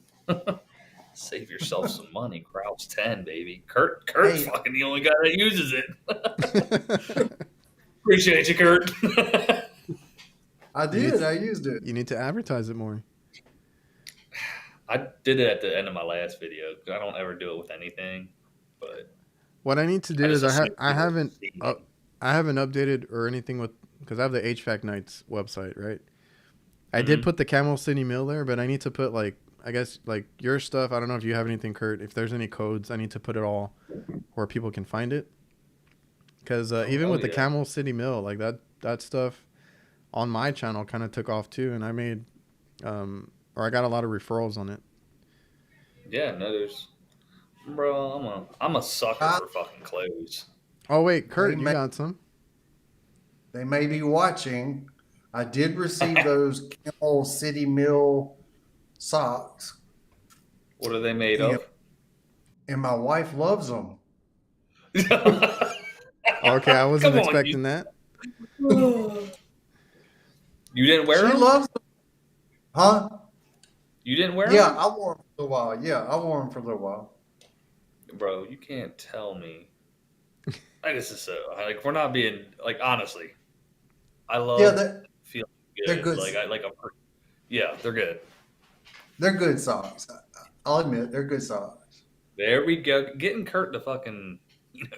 Save yourself some money. Krauss 10, baby. Kurt's Hey, fucking the only guy that uses it. Appreciate you, Kurt. I You need did. to- I used it. You need to advertise it more. I did it at the end of my last video. I don't ever do it with anything, but What I need to I do is just assume I people haven't see me. I haven't updated or anything with because I have the HVAC Knights website, right? I did Mhm. put the Camel City Mill there, but I need to put like I guess like your stuff. I don't know if you have anything, Kurt. If there's any codes, I need to put it all where people can find it. Because even with the yeah. Camel City Mill, like that stuff on my channel kind of took off too, and I made or I got a lot of referrals on it. Yeah, no, there's bro. I'm a sucker Ah. for fucking clothes. Oh wait, Kurt, you may- got some? They may be watching. I did receive those Camel City Mill socks, What are they made Yeah. of? and my wife loves them. Okay, I wasn't Come on, expecting that. you didn't wear She them? loves them. Huh? You didn't wear Yeah, them? I wore them for a while. Yeah, I wore them for a little while. Bro, you can't tell me. Like, this is so like we're not being like honestly. I love Yeah, feeling they're good. good. Like yeah, they're good. they're good socks. I'll admit they're good socks. There we go. Getting Kurt to fucking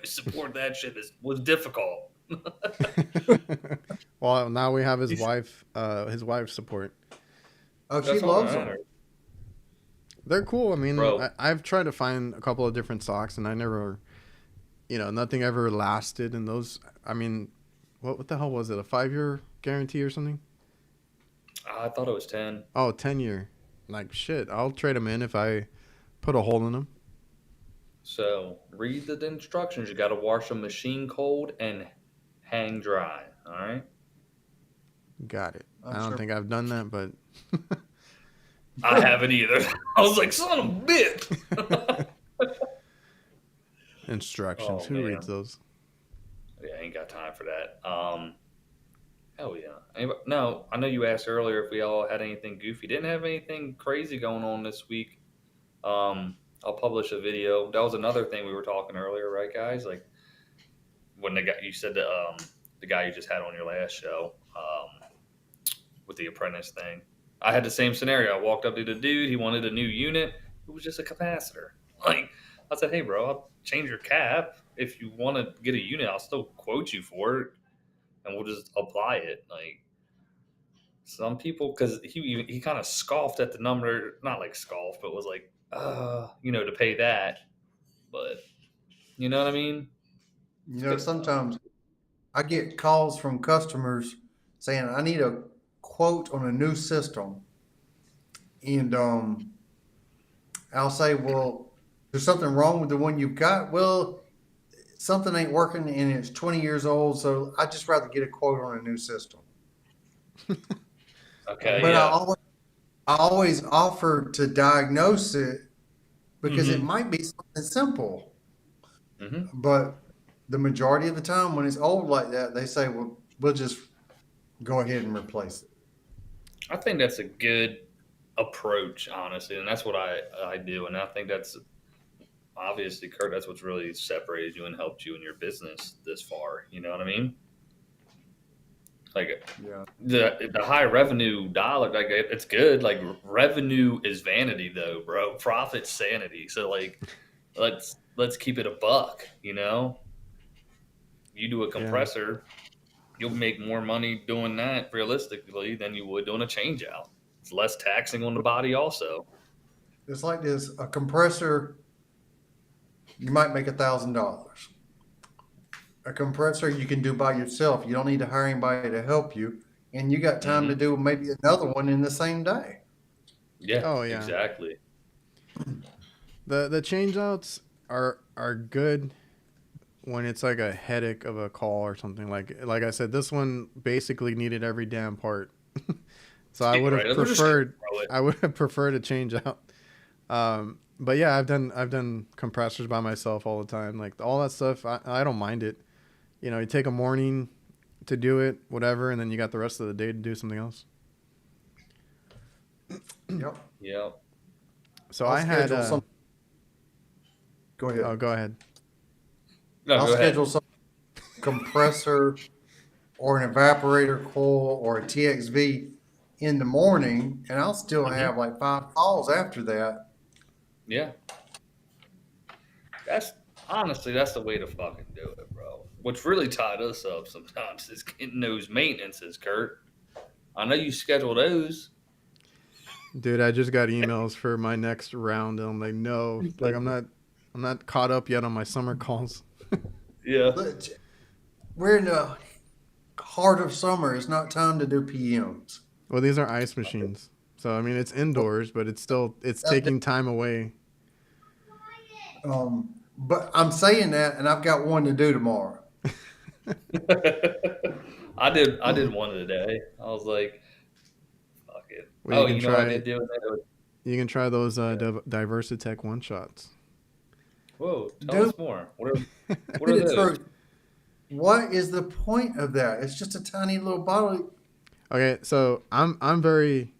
support that shit was difficult. Well, now we have his wife's support. Oh, she That's all loves that them. matters. They're cool. I mean, Bro. I've tried to find a couple of different socks, and I never, nothing ever lasted. And those, I mean, what the hell was it? A 5-year guarantee or something? I thought it was 10. Oh, 10-year. Like shit, I'll trade them in if I put a hole in them. So read the instructions. You got to wash them machine cold and hang dry. All right. Got it. I'm I don't sure. think I've done that, but I haven't either. I was like, son of a bitch. instructions. Oh, Who man. reads those? Yeah, I ain't got time for that. Hell yeah. No, I know you asked earlier if we all had anything goofy. Didn't have anything crazy going on this week. I'll publish a video. That was another thing we were talking earlier, right, guys? Like when you said the guy you just had on your last show, with the apprentice thing. I had the same scenario. I walked up to the dude. He wanted a new unit. It was just a capacitor. Like I said, hey, bro, I'll change your cap. If you want to get a unit, I'll still quote you for it, and we'll just apply it. Like some people, because he kind of scoffed at the number, not like scoffed, but was like, to pay that. But you know what I mean? You know, sometimes I get calls from customers saying I need a quote on a new system, and I'll say, well, there's something wrong with the one you've got. Well, something ain't working, and it's 20 years old, so I just rather get a quote on a new system. Okay, But yeah. I always offer to diagnose it because it Mhm. might be something simple. Mhm. But the majority of the time, when it's old like that, they say, well, we'll just go ahead and replace it. I think that's a good approach, honestly, and that's what I do, and I think that's obviously, Kurt. That's what's really separated you and helped you in your business this far. You know what I mean? Like Yeah. the high revenue dollar, like it's good. Like revenue is vanity, though, bro. Profit's sanity. So like, let's keep it a buck. You know, you do a compressor, you'll make more money doing that realistically than you would doing a change out. It's less taxing on the body, also. It's like this, a compressor, you might make $1,000. A compressor you can do by yourself. You don't need to hire anybody to help you. And you got time to do maybe another one in the same day. Yeah. Oh, yeah. Exactly. The change outs are good when it's like a headache of a call or something. Like I said, this one basically needed every damn part. So I would have Right. We're just gonna throw it. I would have preferred a change out. But yeah, I've done compressors by myself all the time. Like all that stuff, I don't mind it. You take a morning to do it, whatever, and then you got the rest of the day to do something else. Yep. Yep. So I'll I had. schedule some. Go ahead. Oh, go ahead. No, I'll go ahead. schedule some compressor or an evaporator coil or a TXV in the morning, and I'll still have like 5 calls after that. Yeah. That's honestly, that's the way to fucking do it, bro. What's really tied us up sometimes is getting those maintenances, Kurt. I know you schedule those. Dude, I just got emails for my next round, and I'm like, no, like I'm not caught up yet on my summer calls. Yeah. But we're in the heart of summer. It's not time to do PMs. Well, these are ice machines, so I mean it's indoors, but it's taking time away. But I'm saying that, and I've got one to do tomorrow. I did one today. I was like, fuck it. Well, Oh, you know what I did do? You can try those Diversitech one shots. Whoa, tell us more. What are It's those? what is the point of that? It's just a tiny little bottle. Okay, so I'm very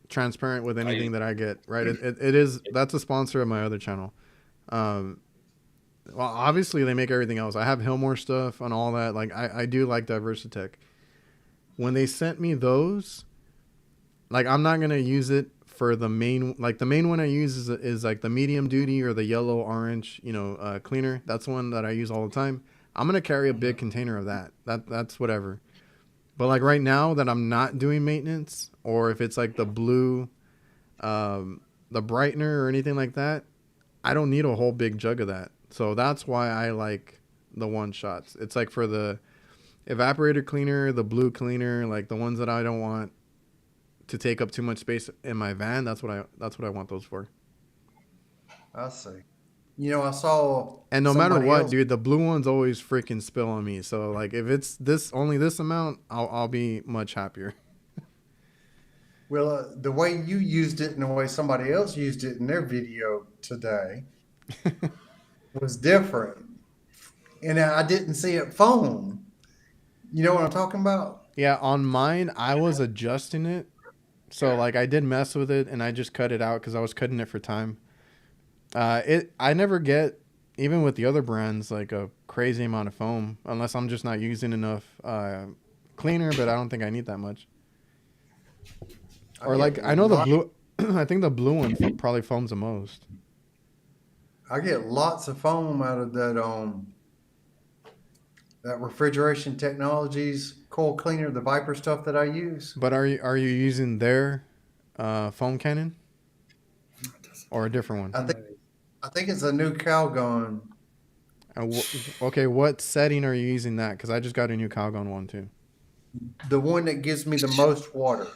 transparent with anything that I get. Right, it is that's a sponsor of my other channel. Well, obviously they make everything else. I have Hillmore stuff and all that. Like I do like Diversitech. When they sent me those, like I'm not gonna use it for the main. Like the main one I use is like the medium duty or the yellow orange, cleaner. That's one that I use all the time. I'm gonna carry a big container of that. That's whatever. But like right now that I'm not doing maintenance, or if it's like the blue, the brightener or anything like that, I don't need a whole big jug of that. So that's why I like the one shots. It's like for the evaporator cleaner, the blue cleaner, like the ones that I don't want to take up too much space in my van. That's what I want those for. I see. I saw. And no matter what, else. dude, the blue ones always freaking spill on me. So like if it's only this amount, I'll be much happier. Well, the way you used it and the way somebody else used it in their video today was different. And I didn't see it foam. You know what I'm talking about? Yeah, on mine, I was adjusting it. So like I did mess with it and I just cut it out because I was cutting it for time. I never get, even with the other brands, like a crazy amount of foam unless I'm just not using enough cleaner, but I don't think I need that much. Or like I know the blue I think the blue one probably foams the most. I get lots of foam out of that refrigeration technologies coil cleaner, the Viper stuff that I use. But are you using their foam cannon or a different one? I think it's a new Calgon. Okay, what setting are you using that? Because I just got a new Calgon one too. The one that gives me the most water.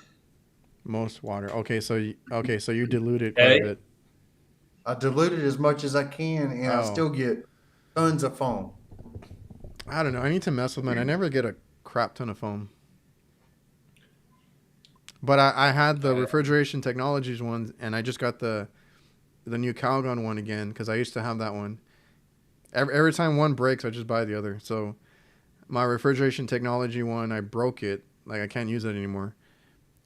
Most water. Okay, so you dilute it quite a bit. I dilute it as much as I can, and I still get tons of foam. I don't know. I need to mess with mine. I never get a crap ton of foam. But I had the refrigeration technologies one, and I just got the new Calgon one again because I used to have that one. Every time one breaks, I just buy the other. So my refrigeration technology one, I broke it. Like I can't use it anymore.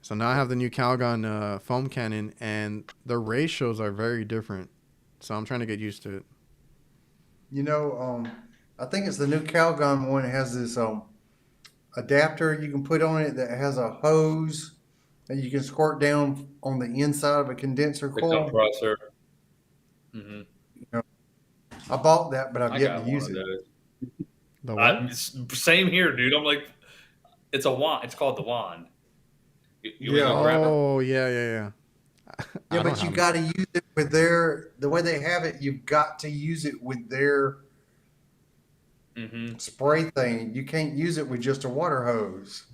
So now I have the new Calgon foam cannon, and the ratios are very different. So I'm trying to get used to it. I think it's the new Calgon one. It has this adapter you can put on it that has a hose that you can squirt down on the inside of a condenser The coil. compressor. Mm-hmm. I bought that, but I've I yet got to use one of it. those. The what? Same here, dude. I'm like, it's a wand. It's called the wand. Yeah. Oh, yeah. Yeah, but you got to use it with the way they have it. You've got to use it with their spray thing. You can't use it with just a water hose.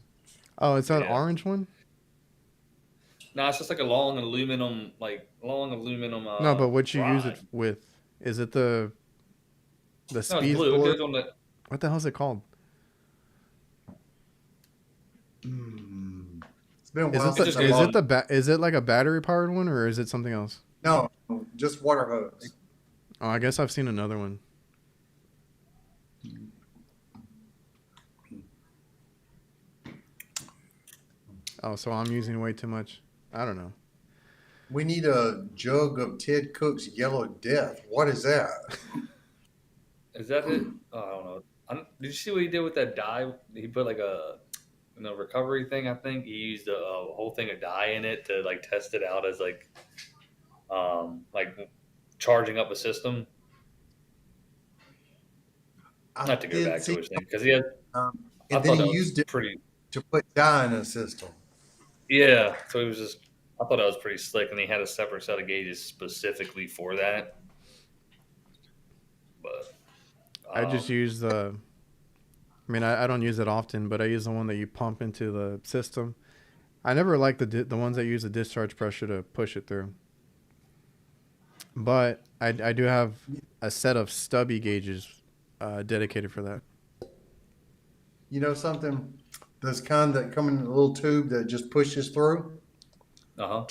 Oh, it's that orange one? No, it's just like a long aluminum. No, but what you use it with? Is it the speed? No, it's blue. It goes on the. What the hell is it called? It's been a while. Is it like a battery powered one or is it something else? No, just water hose. Oh, I guess I've seen another one. Oh, so I'm using way too much. I don't know. We need a jug of Ted Cook's Yellow Death. What is that? Is that it? Oh, I don't know. Did you see what he did with that dye? He put like a recovery thing. I think he used a whole thing of dye in it to like test it out as like charging up a system. I Not to go did back to see, his thing because he had. um, I and then thought he that was used it pretty. to put dye in a system. Yeah, so he was just. I thought that was pretty slick, and he had a separate set of gauges specifically for that. But I just use the. I mean, I don't use it often, but I use the one that you pump into the system. I never like the ones that use the discharge pressure to push it through. But I do have a set of stubby gauges dedicated for that. You know something? Those kind that come in a little tube that just pushes through. uh-huh.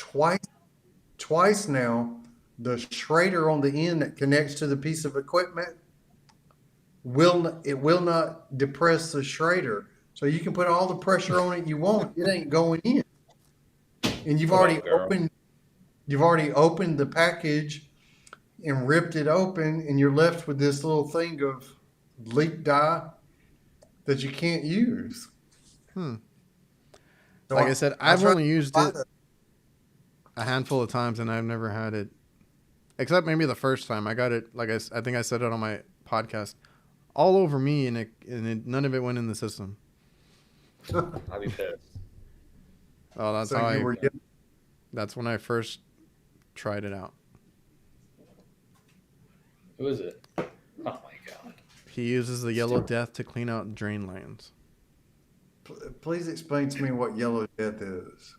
Twice now, the Schrader on the end that connects to the piece of equipment will not depress the Schrader. So you can put all the pressure on it you want. It ain't going in. And you've already opened the package and ripped it open, and you're left with this little thing of leak dye that you can't use. So Like I said, I've only used it a handful of times, and I've never had it, except maybe the first time. I got it, like I think I said it on my podcast, all over me, and none of it went in the system. I'd be pissed. Oh, that's So how you were that's when I first tried it out. Who is it? Oh my god. He uses the Yellow Death to clean out drain lines. Please explain to me what Yellow Death is.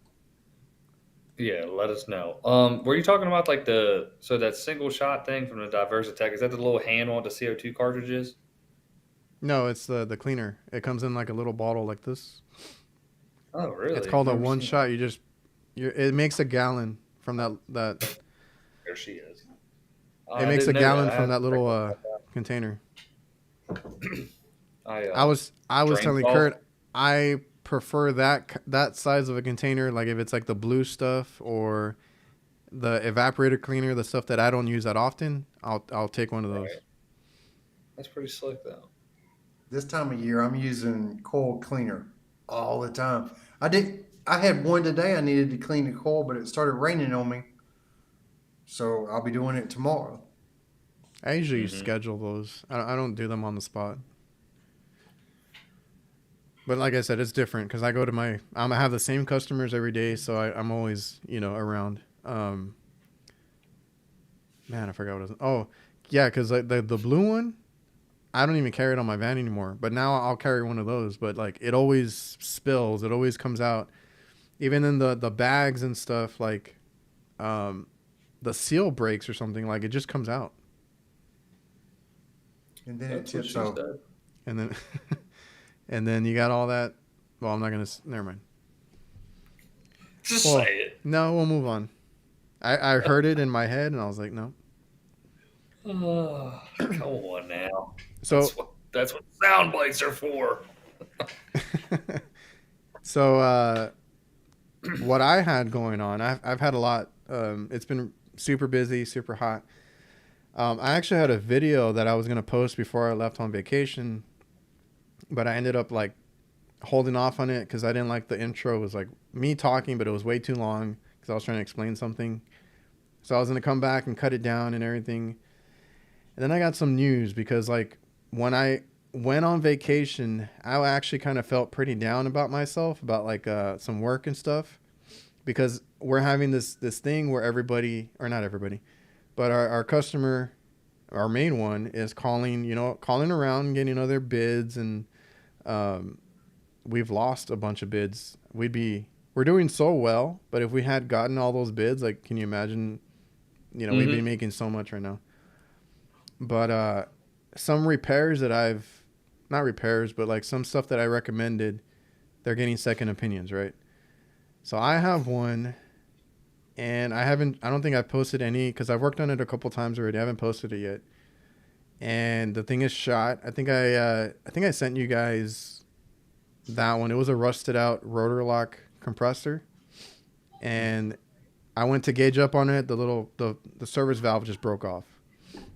Yeah, let us know. Were you talking about like that single shot thing from the Diversitech? Is that the little handle on the CO2 cartridges? No, it's the cleaner. It comes in like a little bottle like this. Oh, really? It's called a Never one seen shot. It makes a gallon from that. There she is. It makes a gallon from that little container. I was telling Kurt, I prefer that size of a container. Like if it's like the blue stuff or the evaporator cleaner, the stuff that I don't use that often, I'll take one of those. Right. That's pretty slick though. This time of year, I'm using coil cleaner all the time. I had one today. I needed to clean the coil, but it started raining on me, so I'll be doing it tomorrow. I usually schedule those. I don't do them on the spot. But like I said, it's different because I go to I have the same customers every day, so I'm always around. Man, I forgot what it was. Oh, yeah, because like the blue one, I don't even carry it on my van anymore. But now I'll carry one of those. But like it always spills. It always comes out. Even in the bags and stuff, like the seal breaks or something. Like it just comes out. And then That's it what tips she over. said. And then and then you got all that. Well, I'm not gonna. Never mind. Just Well, say it. No, we'll move on. I heard it in my head, and I was like, no. Oh, come on now. So That's what sound bites are for. so what I had going on, I've had a lot. It's been super busy, super hot. I actually had a video that I was gonna post before I left on vacation, but I ended up like holding off on it because I didn't like the intro. It was like me talking, but it was way too long because I was trying to explain something. So I was gonna come back and cut it down and everything. And then I got some news because like when I went on vacation, I actually kind of felt pretty down about myself, about like some work and stuff, because we're having this thing where everybody, or not everybody, but our customer, our main one, is calling around, getting other bids, and we've lost a bunch of bids. We're doing so well, but if we had gotten all those bids, like, can you imagine, we'd be making so much right now. But some repairs that not repairs, but like some stuff that I recommended, they're getting second opinions, right? So I have one, and I don't think I've posted any because I've worked on it a couple times already. I haven't posted it yet. And the thing is shot. I think I sent you guys that one. It was a rusted out rotor lock compressor, and I went to gauge up on it. The service valve just broke off.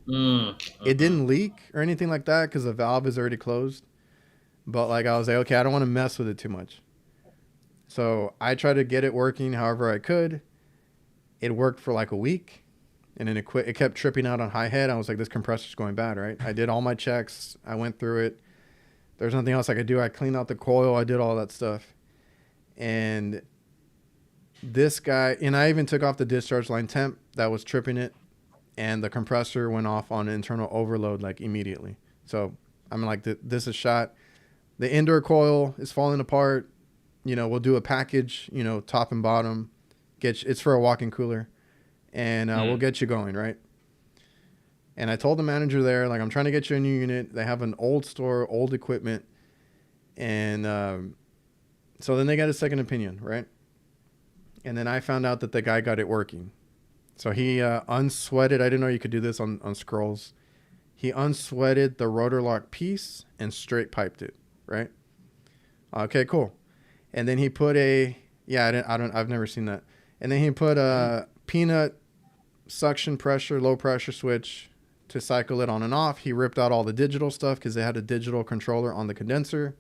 It didn't leak or anything like that because the valve is already closed. But like I was like, okay, I don't want to mess with it too much. So I tried to get it working however I could. It worked for like a week, and then it quit. It kept tripping out on high head. I was like, this compressor's going bad, right? I did all my checks. I went through it. There's nothing else I could do. I cleaned out the coil. I did all that stuff. And this guy, and I even took off the discharge line temp that was tripping it, and the compressor went off on internal overload like immediately. So I'm like, this is shot. The indoor coil is falling apart. We'll do a package, top and bottom. It's for a walk-in cooler, and we'll get you going, right? And I told the manager there, like, I'm trying to get you a new unit. They have an old store, old equipment, and so then they got a second opinion, right? And then I found out that the guy got it working. So he unsweated. I didn't know you could do this on scrolls. He unsweated the rotor lock piece and straight piped it, right? Okay, cool. And then he put I've never seen that. And then he put a peanut suction pressure, low pressure switch to cycle it on and off. He ripped out all the digital stuff because they had a digital controller on the condenser.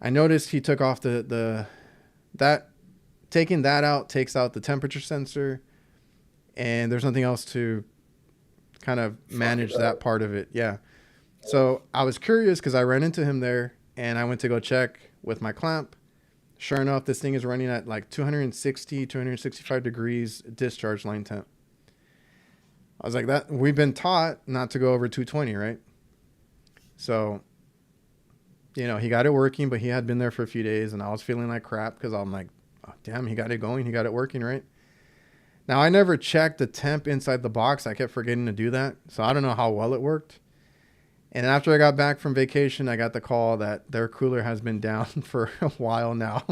I noticed he took off taking that out takes out the temperature sensor, and there's nothing else to kind of manage that part of it. Yeah. So I was curious because I ran into him there, and I went to go check with my clamp. Sure enough, this thing is running at like 265 degrees discharge line temp. I was like, that we've been taught not to go over 220, right? So, he got it working, but he had been there for a few days, and I was feeling like crap because I'm like, oh, damn, he got it going. He got it working, right? Now, I never checked the temp inside the box. I kept forgetting to do that. So I don't know how well it worked. And after I got back from vacation, I got the call that their cooler has been down for a while now.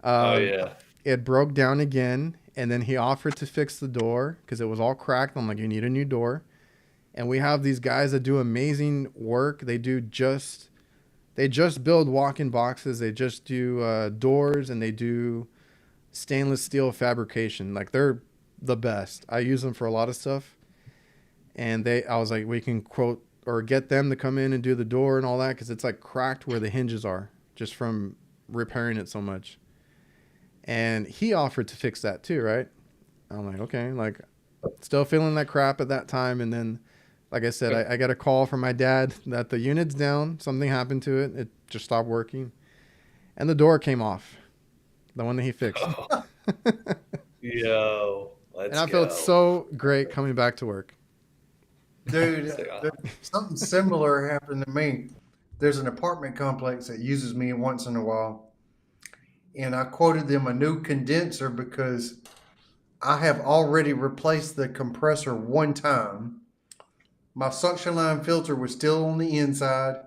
Oh, yeah. It broke down again, and then he offered to fix the door because it was all cracked. I'm like, you need a new door. And we have these guys that do amazing work. They just build walk-in boxes. They just do doors, and they do stainless steel fabrication. Like, they're the best. I use them for a lot of stuff. And I was like, we can quote or get them to come in and do the door and all that because it's like cracked where the hinges are just from repairing it so much. And he offered to fix that too, right? I'm like, okay, like still feeling like crap at that time. And then, like I said, I got a call from my dad that the unit's down. Something happened to it. It just stopped working. And the door came off. The one that he fixed. Oh. Yo, let's And I felt so great coming back to work. Dude, something similar happened to me. There's an apartment complex that uses me once in a while, and I quoted them a new condenser because I have already replaced the compressor one time. My suction line filter was still on the inside,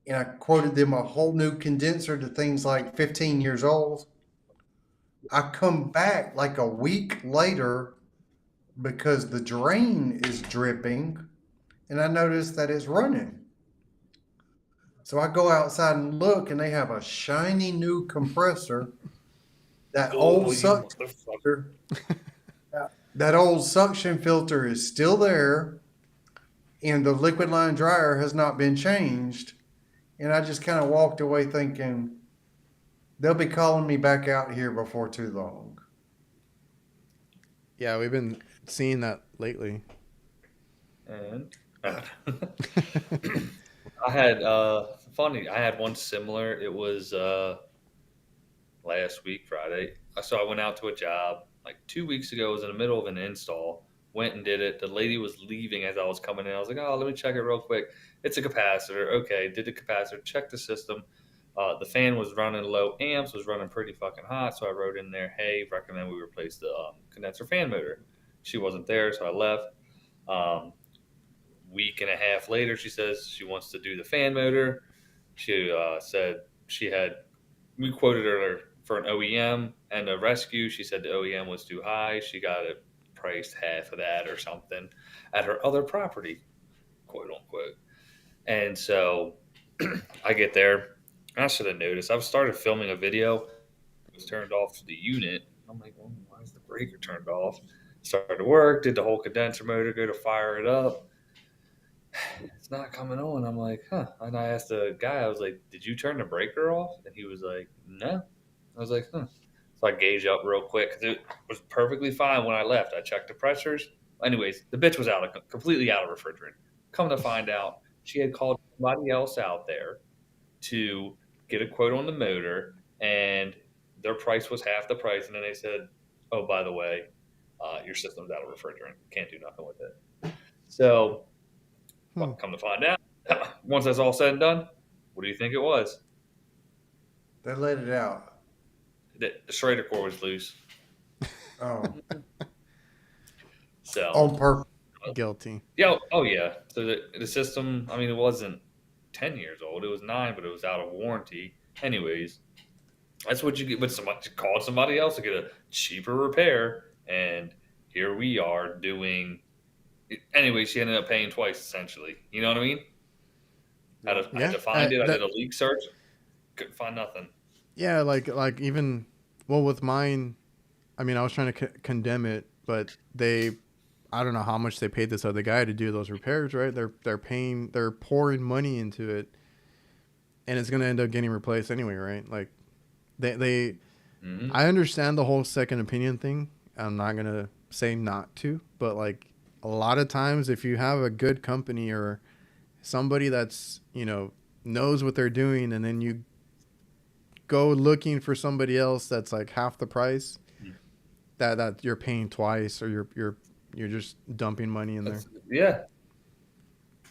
and I quoted them a whole new condenser to things like 15 years old. I come back like a week later because the drain is dripping, and I notice that it's running. So I go outside and look, and they have a shiny new compressor. That old suction filter, that old suction filter is still there, and the liquid line dryer has not been changed. And I just kind of walked away thinking, they'll be calling me back out here before too long. Yeah, we've been seeing that lately. And I had I had one similar. It was last week, Friday. So I went out to a job like 2 weeks ago. It was in the middle of an install. Went and did it. The lady was leaving as I was coming in. I was like, oh, let me check it real quick. It's a capacitor. Okay, did the capacitor, check the system. The fan was running low amps, was running pretty fucking hot. So I wrote in there, hey, recommend we replace the condenser fan motor. She wasn't there, so I left. Week and a half later, she says she wants to do the fan motor. She said we quoted her for an OEM and a rescue. She said the OEM was too high. She got it priced half of that or something at her other property, quote unquote. And so I get there. I should have noticed. I've started filming a video was turned off to the unit. I'm like, well, why is the breaker turned off? Started to work, did the whole condenser motor, go to fire it up. It's not coming on. I'm like, huh. And I asked the guy, I was like, did you turn the breaker off? And he was like, no. I was like, huh. So I gauge up real quick because it was perfectly fine when I left. I checked the pressures. Anyways, the bitch was completely out of refrigerant. Come to find out, she had called somebody else out there to get a quote on the motor, and their price was half the price. And then they said, oh, by the way, your system's out of refrigerant. Can't do nothing with it. So, well, come to find out, once that's all said and done, what do you think it was? They let it out. The Schrader core was loose. Oh, So on purpose. Guilty. yeah, oh yeah. So the system, I mean, it wasn't 10 years old. It was 9, but it was out of warranty. Anyways, that's what you get with somebody. You call somebody else to get a cheaper repair, and here we are doing. Anyway, she ended up paying twice essentially. You know what I mean? I had to find it. I did a leak search. Couldn't find nothing. Yeah, like even, well, with mine, I mean, I was trying to condemn it, but I don't know how much they paid this other guy to do those repairs, right? They're pouring money into it, and it's gonna end up getting replaced anyway, right? Like, I understand the whole second opinion thing. I'm not gonna say not to, but like a lot of times, if you have a good company or somebody that's knows what they're doing, and then you go looking for somebody else that's like half the price, that you're paying twice, or you're just dumping money in there. Yeah.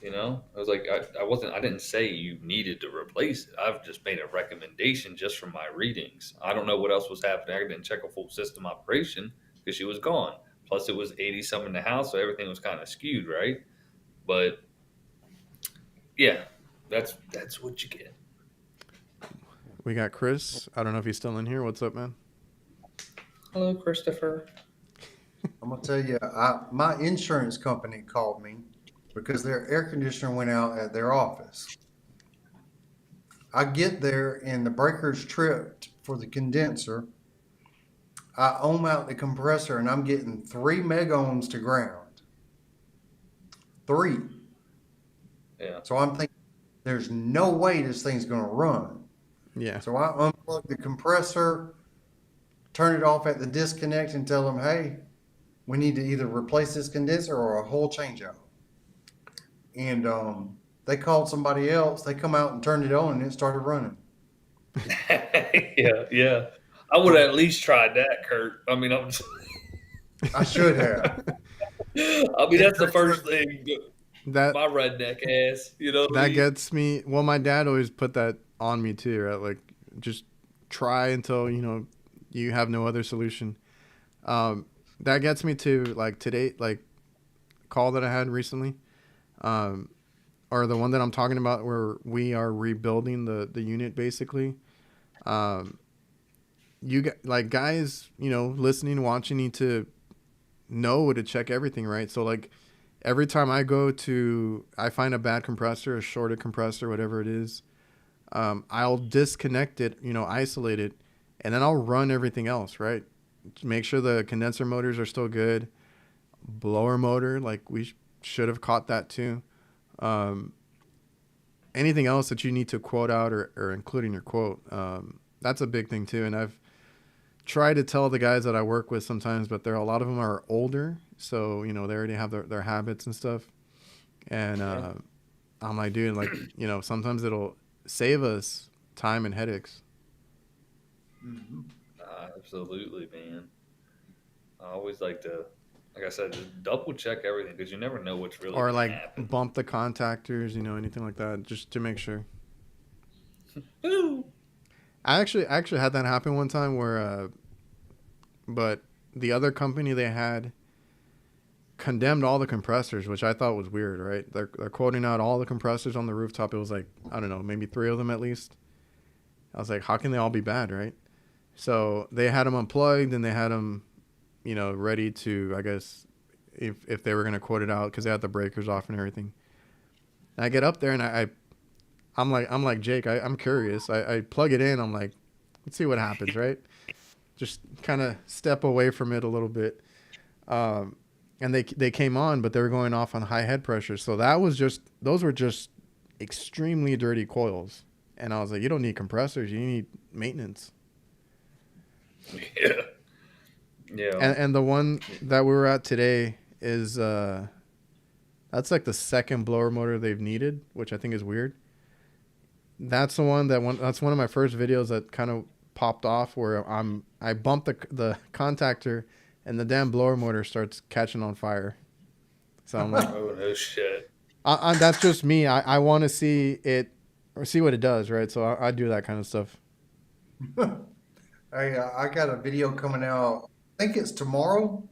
I was like, I didn't say you needed to replace it. I've just made a recommendation just from my readings. I don't know what else was happening. I didn't check a full system operation because she was gone. Plus, it was 80 something in the house, so everything was kind of skewed, right? But yeah, that's what you get. We got Chris. I don't know if he's still in here. What's up, man? Hello, Christopher. I'm gonna tell you, my insurance company called me because their air conditioner went out at their office. I get there and the breaker's tripped for the condenser. I ohm out the compressor and I'm getting 3 megohms to ground. 3. Yeah. So I'm thinking, there's no way this thing's gonna run. Yeah. So I unplug the compressor, turn it off at the disconnect, and tell them, hey, we need to either replace this condenser or a whole changeout. And they called somebody else. They come out and turned it on, and it started running. Yeah. I would have at least tried that, Kurt. I mean, I should have. I mean, that's the first thing. That my redneck ass, that gets me. Well, my dad always put that on me too, right? Like, just try until you have no other solution. That gets me to like today, like call that I had recently, or the one that I'm talking about where we are rebuilding the unit basically. You get like guys, listening, watching, need to know to check everything, right? So like every time I find a bad compressor, a shorted compressor, whatever it is, I'll disconnect it, isolate it, and then I'll run everything else, right? Make sure the condenser motors are still good. Blower motor, like we should have caught that too. Anything else that you need to quote out or include in your quote, that's a big thing too. And I've tried to tell the guys that I work with sometimes, but a lot of them are older, so they already have their habits and stuff. And I'm like, dude, like sometimes it'll save us time and headaches. Mm-hmm. Absolutely, man. I always like to, like I said, just double check everything because you never know what's really or like happen. Bump the contactors, anything like that, just to make sure. I actually had that happen one time where, but the other company they had condemned all the compressors, which I thought was weird, right? They're quoting out all the compressors on the rooftop. It was like, I don't know, maybe 3 of them at least. I was like, how can they all be bad, right? So they had them unplugged and they had them, ready to, I guess, if they were going to quote it out because they had the breakers off and everything. And I get up there and I'm like Jake, I'm curious. I plug it in. I'm like, let's see what happens, right? just kind of step away from it a little bit. And they came on, but they were going off on high head pressure. So those were just extremely dirty coils. And I was like, you don't need compressors. You need maintenance. Yeah. Yeah. And the one that we were at today is that's like the second blower motor they've needed, which I think is weird. That's one of my first videos that kind of popped off where I bumped the contactor and the damn blower motor starts catching on fire. So I'm like, oh no shit. That's just me. I want to see it or see what it does, right? So I do that kind of stuff. I got a video coming out. I think it's tomorrow,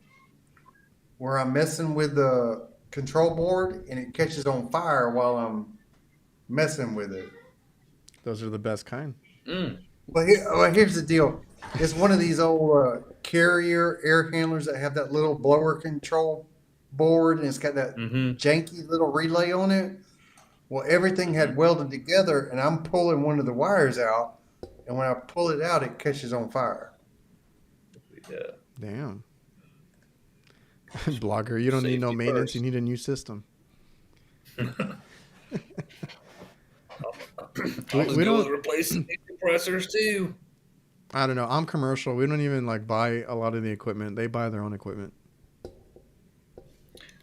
where I'm messing with the control board and it catches on fire while I'm messing with it. Those are the best kind. Well, here's the deal. It's one of these old Carrier air handlers that have that little blower control board, and it's got that janky little relay on it. Well, everything had welded together, and I'm pulling one of the wires out, and when I pull it out, it catches on fire. Yeah. Damn. Blogger, you don't need no maintenance. First. You need a new system. we don't replace compressors too. I don't know. I'm commercial. We don't even like buy a lot of the equipment. They buy their own equipment.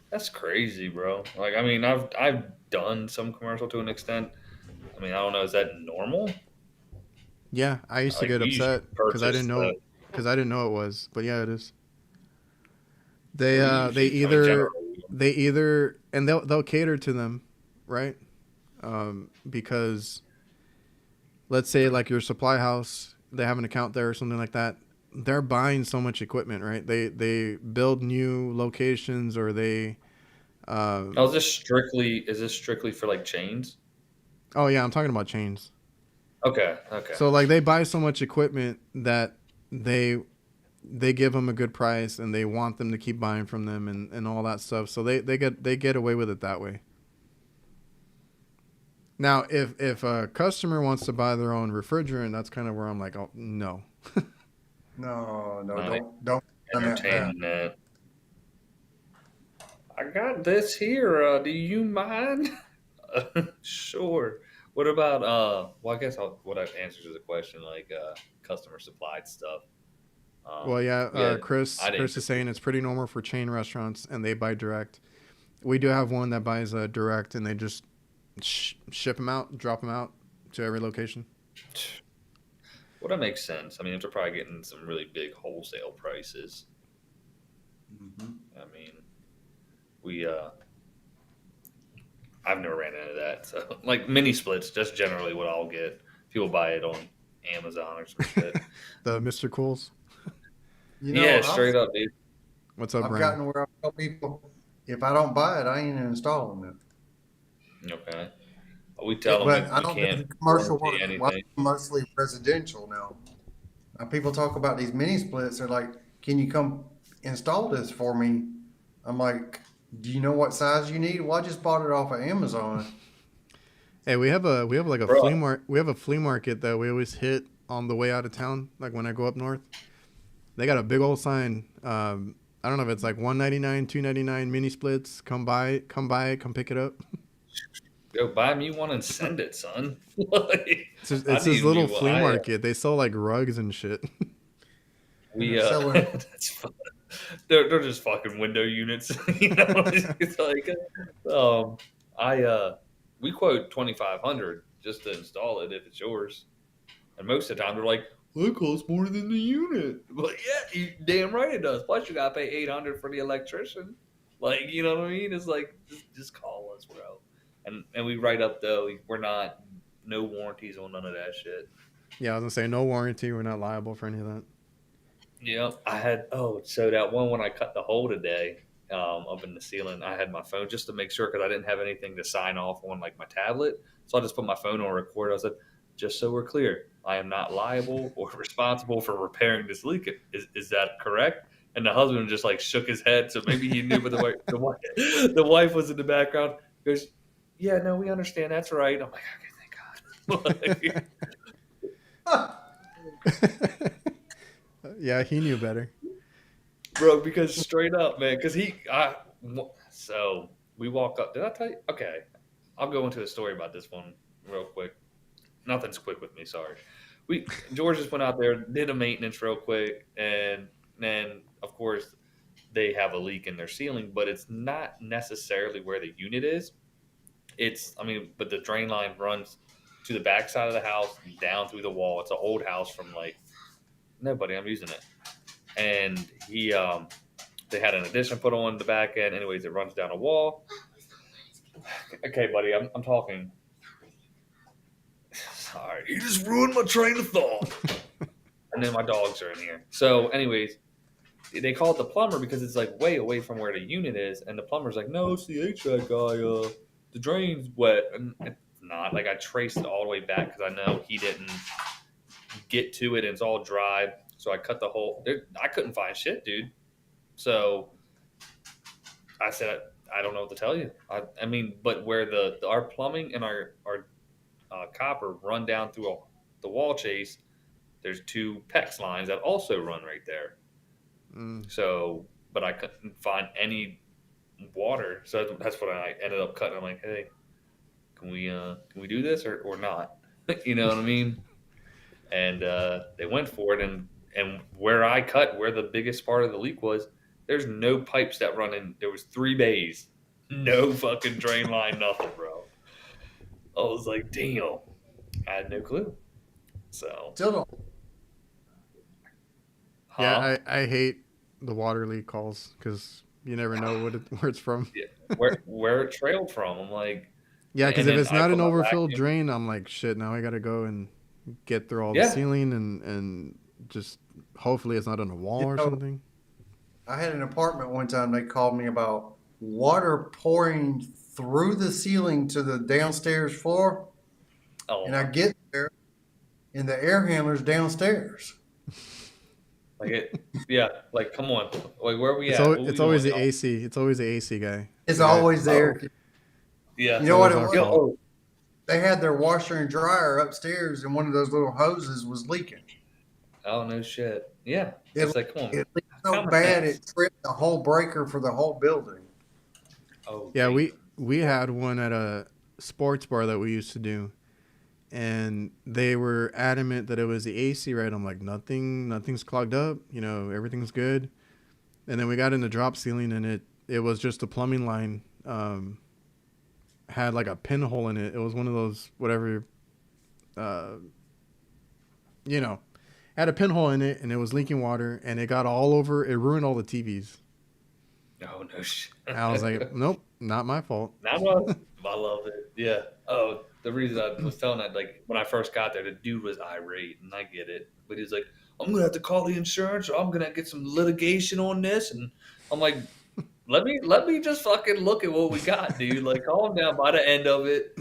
That's crazy, bro. Like, I mean, I've done some commercial to an extent. I mean, I don't know. Is that normal? Yeah, I used to get upset because I didn't know it was. But yeah, it is. They either and they'll cater to them, right? Because let's say like your supply house, they have an account there or something like that. They're buying so much equipment, right? They build new locations or they. Is this strictly for like chains? Oh yeah, I'm talking about chains. Okay. So like they buy so much equipment that they give them a good price and they want them to keep buying from them and all that stuff. So they get away with it that way. Now, if a customer wants to buy their own refrigerant, that's kind of where I'm like, oh no. No, don't entertain that. I got this here. Do you mind? Sure. What about well, I guess what I've answered to the question, like customer supplied stuff. Well, yeah, Chris is saying it's pretty normal for chain restaurants and they buy direct. We do have one that buys direct and they just ship them out, drop them out to every location. Well, that makes sense. I mean, they're probably getting some really big wholesale prices. Mm-hmm. I mean, I've never ran into that. So, like mini splits, just generally what I'll get. People buy it on Amazon or some shit. The Mr. Cools. Straight up, dude. What's up, I've Brian? gotten where I tell people, if I don't buy it, I ain't installing it. Okay. We tell But them I we don't can't do commercial work. anything. Well, I'm mostly residential now. People talk about these mini splits. They're like, "Can you come install this for me?" I'm like, "Do you know what size you need?" Well, I just bought it off of Amazon. Hey, we have like a flea market. We have a flea market that we always hit on the way out of town. Like when I go up north, they got a big old sign. I don't know if it's like $1.99, $2.99 mini splits. Come pick it up. Go buy me one and send it, son. It's this little flea market. They sell like rugs and shit. That's fun. They're just fucking window units. You know, it's like we quote $2,500 just to install it if it's yours, and most of the time they're like, well, it costs more than the unit. But yeah, you damn right it does. Plus you gotta pay $800 for the electrician. Like, you know what I mean? It's like just call us, bro. And we write up though, we're not no warranties on none of that shit. Yeah, I was gonna say no warranty. We're not liable for any of that. Yeah, I had so that one when I cut the hole today, up in the ceiling, I had my phone just to make sure because I didn't have anything to sign off on like my tablet. So I just put my phone on record. I said, just so we're clear, I am not liable or responsible for repairing this leak. Is that correct? And the husband just like shook his head, so maybe he knew, but the wife was in the background. He goes, yeah, no, we understand. That's right. I'm like, okay, thank God. Yeah, he knew better. Bro, because straight up, man, because so we walk up. Did I tell you? Okay, I'll go into a story about this one real quick. Nothing's quick with me, sorry. George just went out there, did a maintenance real quick, and then of course they have a leak in their ceiling, but it's not necessarily where the unit is. But the drain line runs to the back side of the house, down through the wall. It's an old house from like nobody. I'm using it, and they had an addition put on the back end. Anyways, it runs down a wall. Okay, buddy, I'm talking. Sorry, you just ruined my train of thought. And then my dogs are in here. So, anyways, they called the plumber because it's like way away from where the unit is, and the plumber's like, "No, it's the HVAC guy. The drain's wet." And it's not. Like I traced it all the way back because I know he didn't get to it, and it's all dry. So I cut the hole. I couldn't find shit, dude. So I said, I don't know what to tell you. I mean, but where our plumbing and our copper run down through the wall chase, there's two PEX lines that also run right there. So, but I couldn't find any water, so that's what I ended up cutting. I'm like, hey, can we do this or not? You know what I mean? And they went for it, and where I cut, where the biggest part of the leak was, there's no pipes that run in. There was 3 bays, no fucking drain line, nothing, bro. I was like, damn, I had no clue. So, Still don't. Yeah, I hate the water leak calls because you never know where it's from. Yeah, where it trailed from. I'm like, Yeah, because and if then it's I not put an my overfilled vacuum- drain, I'm like, shit, now I got to go and get through all the Yeah. ceiling and just hopefully it's not on a wall or something. I had an apartment one time. They called me about water pouring through the ceiling to the downstairs floor, Oh, and I get there, and the air handler's downstairs. yeah, like come on, like where are we It's, at? al- What it's we always doing, the y'all? AC. It's always the AC guy. It's The guy- always there. Yeah, You know what it always was? our fault. They had their washer and dryer upstairs, and one of those little hoses was leaking. Oh no shit. Yeah, It, it's like come on. it leaked so Common bad sense. it tripped the whole breaker for the whole building. Oh Yeah, damn. we had one at a sports bar that we used to do, and they were adamant that it was the AC, right? I'm like, nothing's clogged up, everything's good. And then we got in the drop ceiling, and it was just a plumbing line, had like a pinhole in it. It was one of those whatever, had a pinhole in it, and it was leaking water, and it got all over. It ruined all the TVs. Oh no shit. And I was like, nope, not my fault. I love it. Yeah. Oh, the reason I was telling that, like when I first got there, the dude was irate, and I get it, but he's like, I'm gonna have to call the insurance, or I'm gonna get some litigation on this, and I'm like, let me just fucking look at what we got, dude. Like, calm down. By the end of it,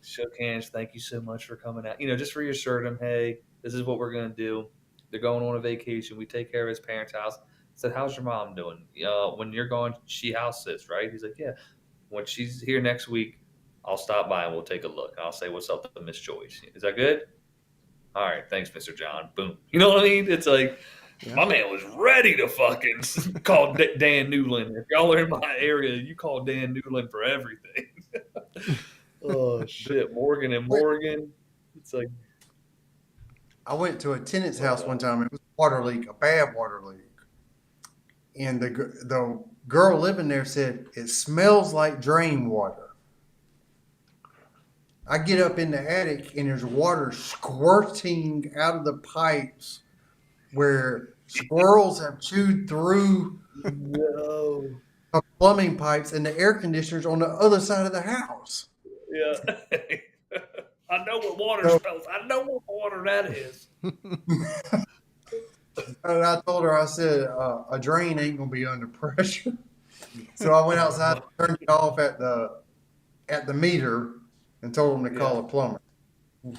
shook hands. Thank you so much for coming out. Just reassured him, hey, this is what we're gonna do. They're going on a vacation. We take care of his parents' house. I said, how's your mom doing? When you're gone, she house sits, right? He's like, yeah. When she's here next week, I'll stop by and we'll take a look. I'll say what's up to Miss Joyce. Is that good? All right, thanks, Mr. John. Boom. You know what I mean? It's like, my man was ready to fucking call Dan Newland. If y'all are in my area, you call Dan Newland for everything. Oh, shit. Morgan and Morgan. It's like, I went to a tenant's house one time. It was a water leak, a bad water leak. And the girl living there said, it smells like drain water. I get up in the attic and there's water squirting out of the pipes where squirrels have chewed through no. plumbing pipes, and the air conditioner's on the other side of the house. Yeah. I know what water smells. I know what water that is. And I told her, I said, a drain ain't gonna be under pressure. So I went outside and turned it off at the meter and told them to call a plumber. God,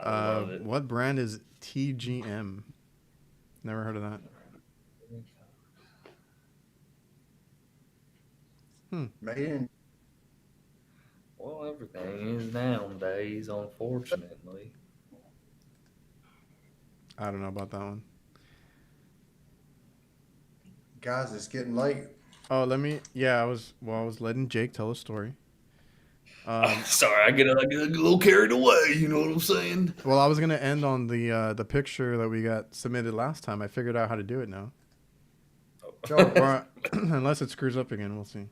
I love it. What brand is TGM? Never heard of that. Man, Well, everything is nowadays, unfortunately. I don't know about that one. Guys, it's getting late. Oh, I was letting Jake tell a story. Sorry, I get a little carried away. You know what I'm saying? Well, I was gonna end on the picture that we got submitted last time. I figured out how to do it now. Sure. Or, unless it screws up again, we'll see.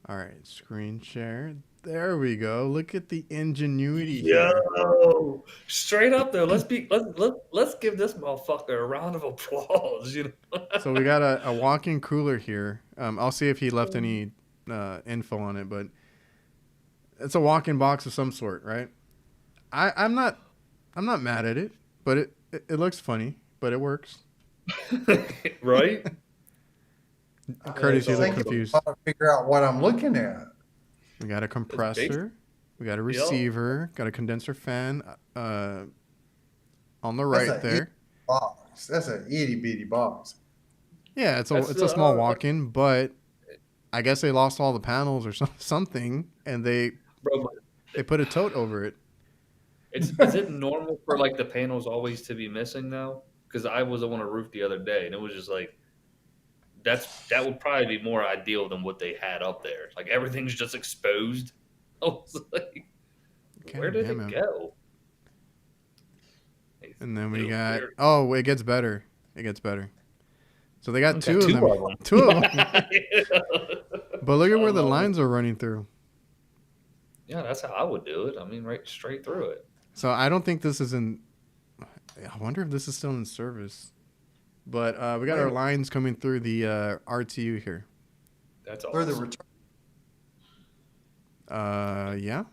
All right, screen share. There we go. Look at the ingenuity here. Yo, straight up there. Let's give this motherfucker a round of applause. You know. So we got a walk-in cooler here. I'll see if he left any info on it, but it's a walk-in box of some sort, right? I'm not mad at it, but it looks funny, but it works. Right? Curtis, you look Thinking confused. about to figure out what I'm looking at. We got a compressor, we got a receiver, got a condenser fan on the right there. Box. That's an itty bitty box. Yeah, it's a small walk-in, but I guess they lost all the panels or something, and they put a tote over it. Is it normal for like the panels always to be missing now? Because I was on a roof the other day, and it was just like that would probably be more ideal than what they had up there. Like everything's just exposed. I was like, where did it go? And then we got it gets better. It gets better. So they got two of them. Two of them. But look at where the lines are running through. Yeah, that's how I would do it. I mean, right straight through it. So I don't think this is in. I wonder if this is still in service. But we got our lines coming through the RTU here. That's awesome. For the return. Yeah.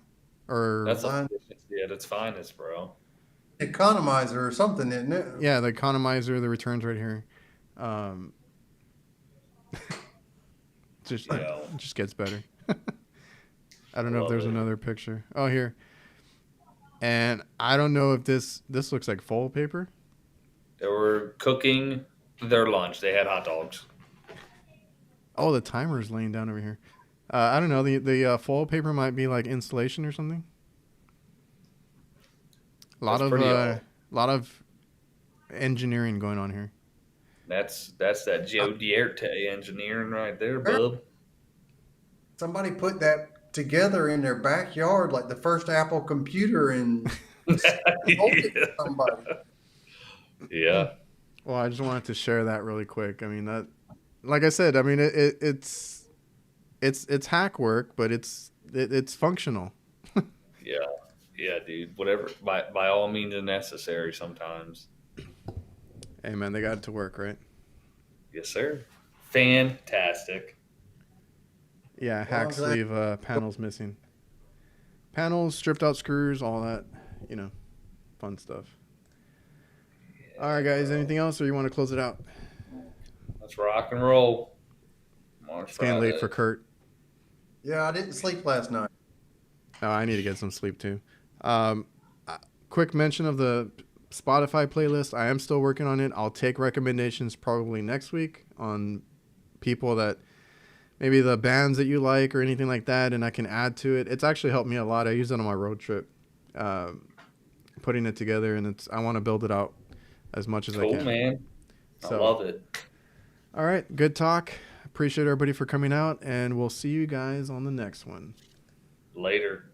Or That's efficiency at its finest, bro. Economizer or something, isn't it? yeah, the economizer, the returns right here. Just gets better. I don't know if there's another picture. Oh, here. And I don't know if this looks like foil paper. They were cooking their lunch. They had hot dogs. Oh, the timer's laying down over here. I don't know. The foil paper might be like insulation or something. A lot of engineering going on here. That's that Joe Dierte engineering right there, bub. Somebody put that together in their backyard, like the first Apple computer, and sold it to somebody. Yeah. Well, I just wanted to share that really quick. I mean that, like I said, I mean it's hack work, but it's functional. Yeah, dude. Whatever, by all means necessary sometimes. Hey man, they got it to work, right? Yes, sir. Fantastic. Yeah, hack sleeve panels missing. Panels, stripped out screws, all that, fun stuff. All right, guys. Anything else, or you want to close it out? Let's rock and roll. It's getting late for Kurt. Yeah, I didn't sleep last night. Oh, I need to get some sleep too. Quick mention of the Spotify playlist. I am still working on it. I'll take recommendations probably next week on people that maybe the bands that you like or anything like that, and I can add to it. It's actually helped me a lot. I used it on my road trip, putting it together, and I want to build it out as much as I can. Cool, man. I love it. All right, good talk. Appreciate everybody for coming out, and we'll see you guys on the next one. Later.